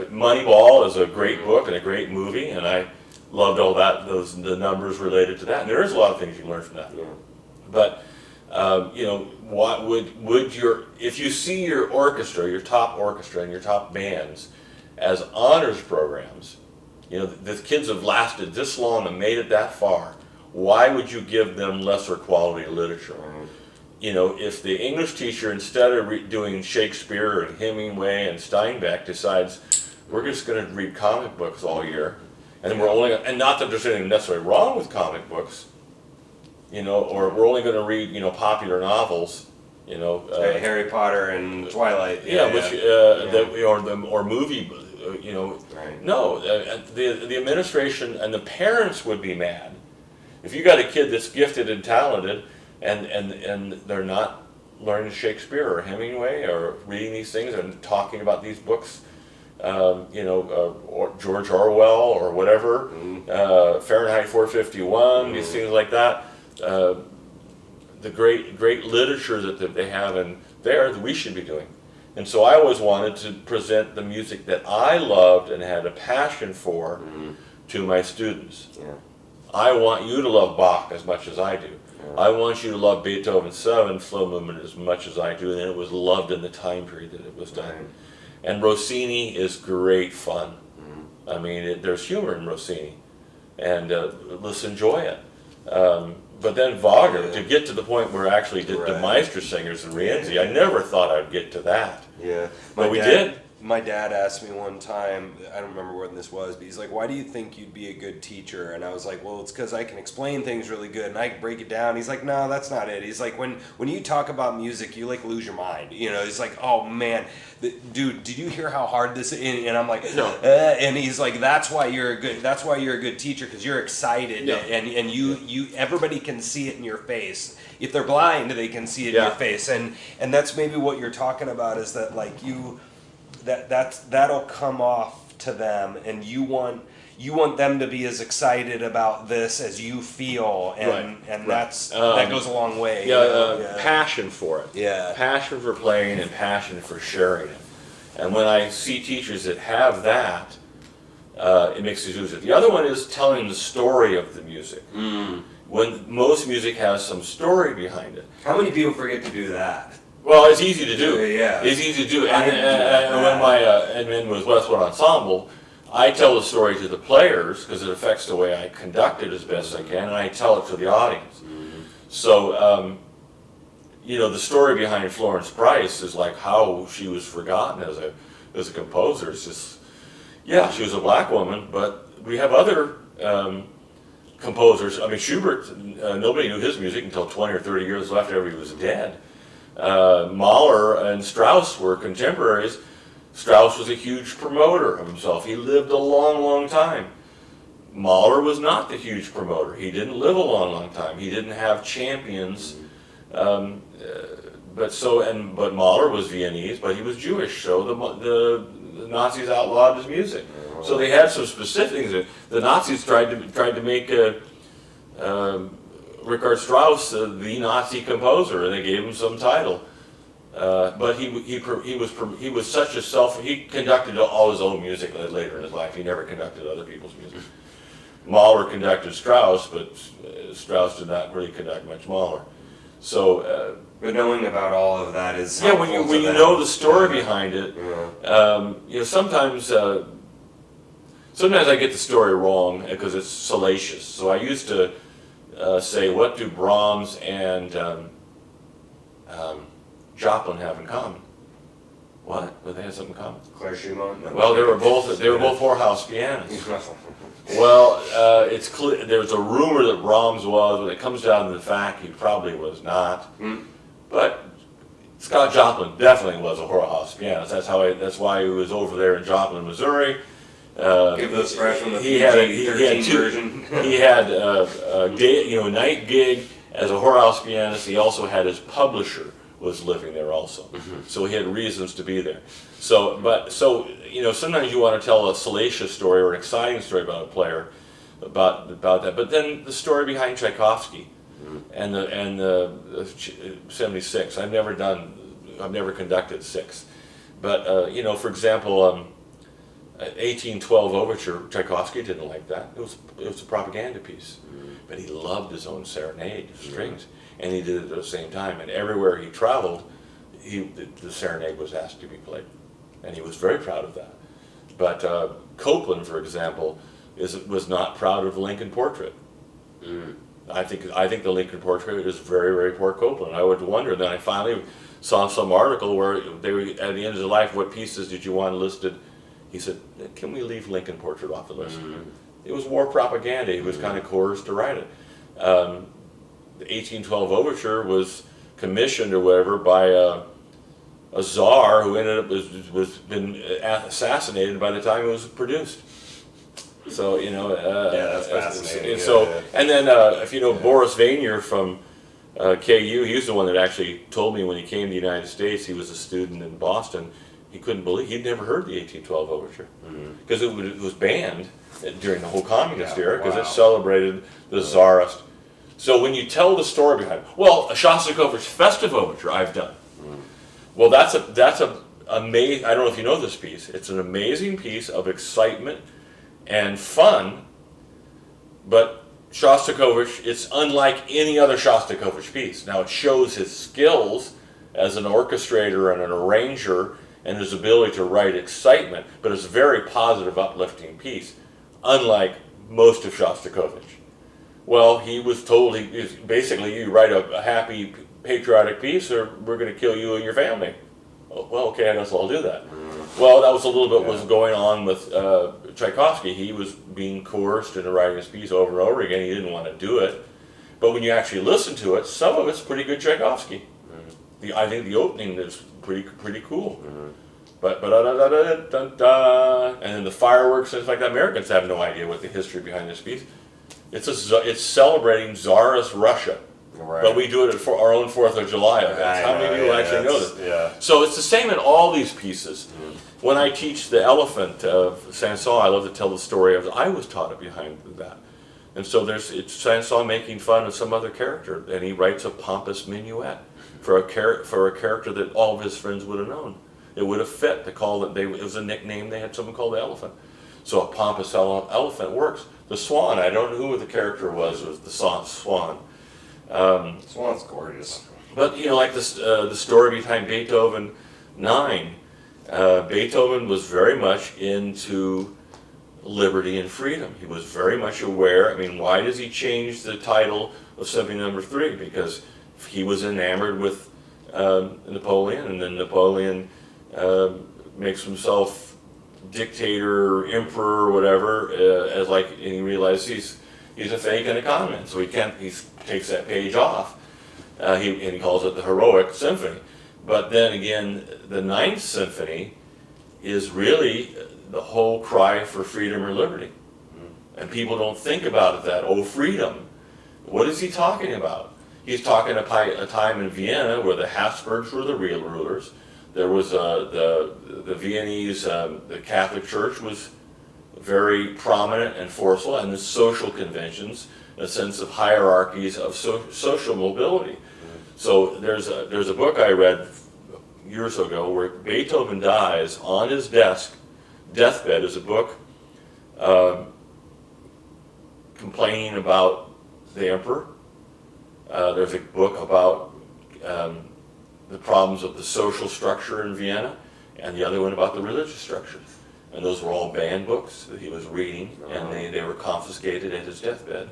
Moneyball is a great book and a great movie, and I loved all that, the numbers related to that, and there is a lot of things you can learn from that. Yeah. But what would if you see your orchestra, your top orchestra, and your top bands as honors programs, the kids have lasted this long and made it that far. Why would you give them lesser quality literature? Mm-hmm. If the English teacher, instead of doing Shakespeare and Hemingway and Steinbeck, decides we're just going to read comic books all year. And and not that there's anything necessarily wrong with comic books, or we're only going to read, popular novels, You know, Harry Potter and Twilight. or movie, you know. Right. No, the administration and the parents would be mad if you got a kid that's gifted and talented, and they're not learning Shakespeare or Hemingway or reading these things and talking about these books, or George Orwell or whatever, Fahrenheit 451, these things like that. The great literature that they have in there that we should be doing. And so I always wanted to present the music that I loved and had a passion for to my students. Yeah. I want you to love Bach as much as I do. Yeah. I want you to love Beethoven's 7th slow movement as much as I do, and it was loved in the time period that it was done. Right. And Rossini is great fun. I mean, there's humor in Rossini, and let's enjoy it. But then Wagner, to get to the point where I actually did the Meistersingers and Rienzi, I never thought I'd get to that. Yeah. But we did. My dad asked me one time, I don't remember when this was, but he's like, why do you think you'd be a good teacher? And I was like, well, it's because I can explain things really good and I can break it down. He's like, no, that's not it. He's like, when you talk about music, you like lose your mind. You know, he's like, oh man, dude, did you hear how hard this is? And I'm like, no. And he's like, that's why you're a good teacher, because you're excited. No. And you everybody can see it in your face. If they're blind, they can see it in your face. And that's maybe what you're talking about, is that like that'll come off to them, and you want them to be as excited about this as you feel, and that goes a long way. Passion for it. Yeah. Passion for playing and passion for sharing it. And when I see teachers that have that, it makes it easier. The other one is telling the story of the music. When most music has some story behind it. How many people forget to do that? Well, it's easy to do. Yeah. It's easy to do. And when my admin was Westwood Ensemble, I tell the story to the players because it affects the way I conduct it as best I can, and I tell it to the audience. So, the story behind Florence Price is like how she was forgotten as a composer. It's just, she was a black woman, but we have other composers. I mean, Schubert, nobody knew his music until 20 or 30 years after he was dead. Mahler and Strauss were contemporaries. Strauss was a huge promoter of himself. He lived a long, long time. Mahler was not the huge promoter. He didn't live a long, long time. He didn't have champions. But Mahler was Viennese, but he was Jewish, so the Nazis outlawed his music. So they had some specific things. The Nazis tried to make Richard Strauss the Nazi composer, and they gave him some title. But he was such a he conducted all his own music later in his life. He never conducted other people's music. Mahler conducted Strauss, but Strauss did not really conduct much Mahler. So, but knowing about all of that is when you know the story behind it, sometimes I get the story wrong because it's salacious. So I used to say, what do Brahms and Joplin have in common? What? Well, they had something in common. Claire Schumann. Well, they were both whorehouse pianists. Well, it's clear. There's a rumor that Brahms was, but it comes down to the fact he probably was not. But Scott Joplin definitely was a whorehouse pianist. That's why he was over there in Joplin, Missouri. Give those fresh from the PG-13 version. He had a night gig as a whorehouse pianist. He also had his publisher was living there also, so he had reasons to be there. So sometimes you want to tell a salacious story or an exciting story about a player, about that. But then the story behind Tchaikovsky and the 76. I've never conducted 6, but for example. 1812 Overture, Tchaikovsky didn't like that. It was a propaganda piece. But he loved his own serenade, strings, and he did it at the same time. And everywhere he traveled, the serenade was asked to be played. And he was very proud of that. But Copland, for example, was not proud of the Lincoln Portrait. I think the Lincoln Portrait is very, very poor Copland. I would wonder, then I finally saw some article where they were, at the end of his life, what pieces did you want listed? He said, can we leave Lincoln Portrait off the list? It was war propaganda. He was kind of coerced to write it. The 1812 Overture was commissioned or whatever by a czar who ended up was been assassinated by the time it was produced. So Yeah, that's fascinating. And so, and then if you know Boris Vanier from KU, he was the one that actually told me when he came to the United States. He was a student in Boston. He couldn't believe he'd never heard the 1812 Overture because it was banned during the whole communist era because it celebrated the czarist. So when you tell the story behind it, well, a Shostakovich festive overture I've done. Well, that's a amazing. I don't know if you know this piece. It's an amazing piece of excitement and fun, but Shostakovich, it's unlike any other Shostakovich piece. Now it shows his skills as an orchestrator and an arranger and his ability to write excitement, but it's a very positive, uplifting piece, unlike most of Shostakovich. Well, he was told, basically, you write a happy, patriotic piece or we're going to kill you and your family. Oh, well, okay, I guess I'll do that. Well, that was a little bit what was going on with Tchaikovsky. He was being coerced into writing his piece over and over again. He didn't want to do it. But when you actually listen to it, some of it's pretty good Tchaikovsky. I think the opening is pretty cool. But and then the fireworks and stuff like that. Americans have no idea what the history behind this piece. It's celebrating Tsarist Russia. Right. But we do it at our own 4th of July events. How many people actually know this? Yeah. So it's the same in all these pieces. When I teach the Elephant of Saint-Saëns, I love to tell the story of I was taught it behind that. And so it's Saint-Saëns making fun of some other character, and he writes a pompous minuet for a character that all of his friends would have known. It would have fit to call it. It was a nickname. They had someone called the Elephant. So a pompous elephant works. The swan. I don't know who the character was. It was the swan. Swan's gorgeous. But like this, the story behind Beethoven 9. Beethoven was very much into liberty and freedom. He was very much aware. I mean, why does he change the title of Symphony No. 3? Because he was enamored with Napoleon, and then Napoleon makes himself dictator, emperor, or whatever, and he realizes he's a fake and a con man, so he takes that page off, and he calls it the heroic symphony. But then again, the Ninth Symphony is really the whole cry for freedom or liberty. And people don't think about it that, freedom. What is he talking about? He's talking about a time in Vienna where the Habsburgs were the real rulers. There was the Viennese, the Catholic Church was very prominent and forceful, and the social conventions, a sense of hierarchies of social mobility. So there's a book I read years ago where Beethoven dies on his deathbed is a book complaining about the emperor. There's a book about the problems of the social structure in Vienna, and the other one about the religious structure. And those were all banned books that he was reading, and they were confiscated at his deathbed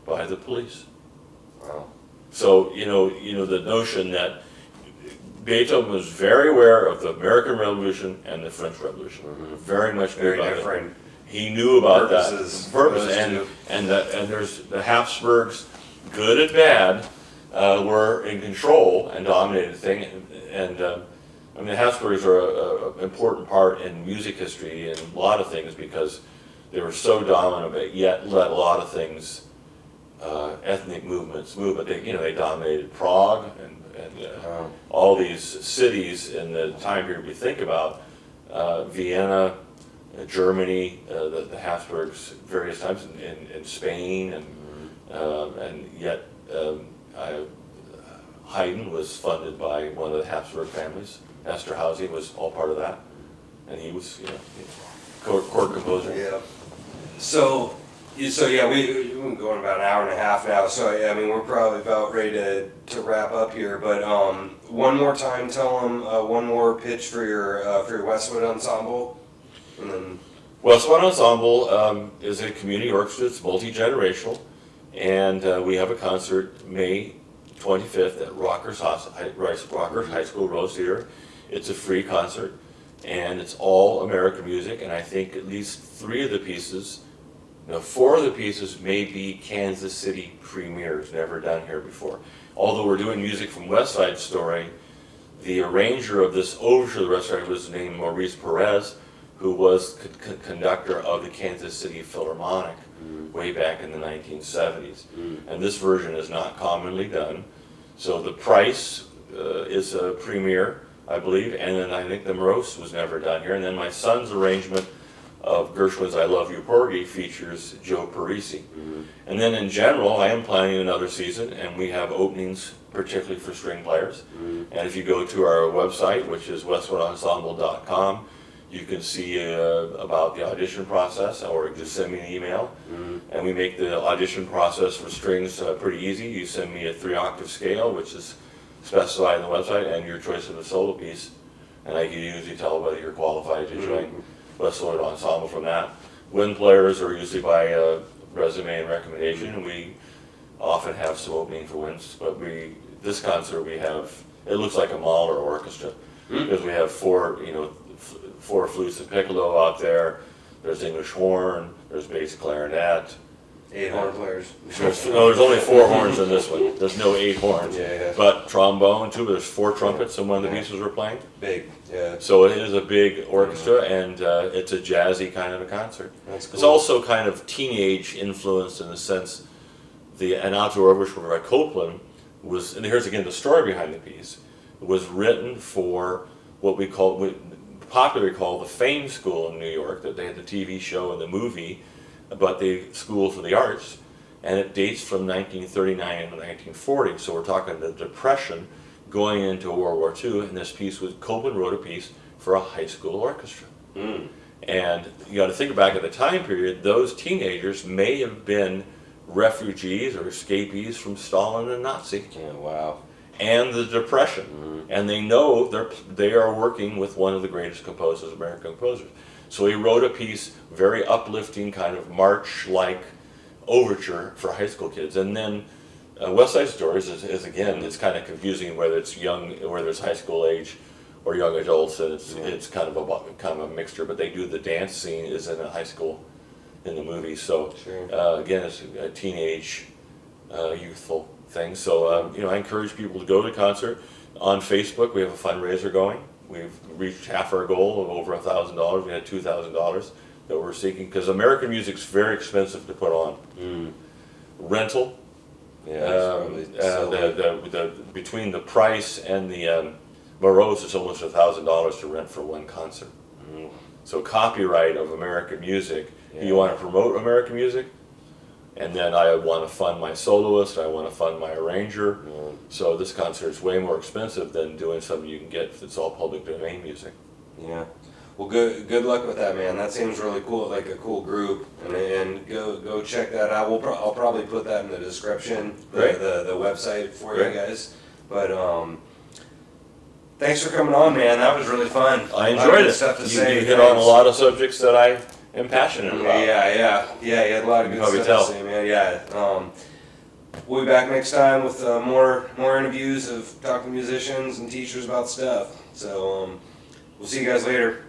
by the police. Wow. So, the notion that Beethoven was very aware of the American Revolution and the French Revolution. Very much knew about different. He knew about Purposes. that. Purpose. And there's the Habsburgs, good and bad, were in control and dominated the thing. And the Habsburgs are an important part in music history and a lot of things because they were so dominant, but yet let a lot of things, ethnic movements move. But they dominated Prague and all these cities in the time period we think about, Vienna, Germany, the Habsburgs, various times in Spain, and yet Haydn was funded by one of the Habsburg families. Esterhazy was all part of that, and he was court composer. Yeah. So we've been going about an hour and a half now. So we're probably about ready to wrap up here. But one more time, tell them one more pitch for your Westwood Ensemble, and then. Westwood Ensemble is a community orchestra. It's multi-generational, and we have a concert May 25th at Rockers High School Rose Theater. It's a free concert, and it's all American music, and I think at least 3 of the pieces Now, 4 of the pieces may be Kansas City premieres, never done here before. Although we're doing music from West Side Story, the arranger of this overture of the West Side was named Maurice Perez, who was conductor of the Kansas City Philharmonic way back in the 1970s. And this version is not commonly done. So the Price is a premiere, I believe, and then I think the Morose was never done here. And then my son's arrangement of Gershwin's I Love You Porgy features Joe Parisi. And then in general, I am planning another season, and we have openings particularly for string players. And if you go to our website, which is westwoodensemble.com, you can see about the audition process, or just send me an email. And we make the audition process for strings pretty easy. You send me a 3-octave scale, which is specified on the website, and your choice of a solo piece, and I can usually tell whether you're qualified to join West Wooden Ensemble from that. Wind players are usually by resume and recommendation, and we often have some opening for winds, but this concert we have, it looks like a Mahler orchestra, because we have 4 flutes and piccolo out there. There's English horn, there's bass clarinet. 8 horn players. There's only 4 horns in this one. There's no 8 horns. Yeah. But trombone too. There's 4 trumpets in one of the pieces we're playing. Big, yeah. So it is a big orchestra, and it's a jazzy kind of a concert. That's cool. It's also kind of teenage influenced in the sense an outdoor orchestra by Copeland was, and here's again the story behind the piece, was written for what we popularly call the Fame School in New York, that they had the TV show and the movie, but the School for the Arts, and it dates from 1939 to 1940, so we're talking the Depression going into World War II, and this piece Copeland wrote a piece for a high school orchestra. And you got to think back at the time period, those teenagers may have been refugees or escapees from Stalin and Nazi. Yeah, wow. And the Depression, and they know they are working with one of the greatest composers, American composers. So he wrote a piece, very uplifting, kind of march-like overture for high school kids. And then West Side Stories is again, it's kind of confusing whether it's young, whether it's high school age or young adults, and it's kind of a mixture. But they do the dance scene is in a high school in the movie. So again, it's a teenage, youthful thing. So I encourage people to go to the concert. On Facebook, we have a fundraiser going. We've reached half our goal of over $1,000. We had $2,000 that we're seeking, because American music's very expensive to put on. Rental, between the price and the Morose, it's almost $1,000 to rent for one concert. So copyright of American music. You want to promote American music, and then I want to fund my soloist, I want to fund my arranger. So this concert is way more expensive than doing something you can get if it's all public domain music. Yeah. Well, good luck with that, man. That seems really cool, like a cool group, and go check that out. I'll probably put that in the description, the website for you guys. But thanks for coming on, man. That was really fun. I enjoyed it. Stuff to say. You hit on a lot of subjects that I am passionate about. Yeah. You had a lot of good stuff to say, man. Yeah. We'll be back next time with more interviews of talking to musicians and teachers about stuff. So we'll see you guys later.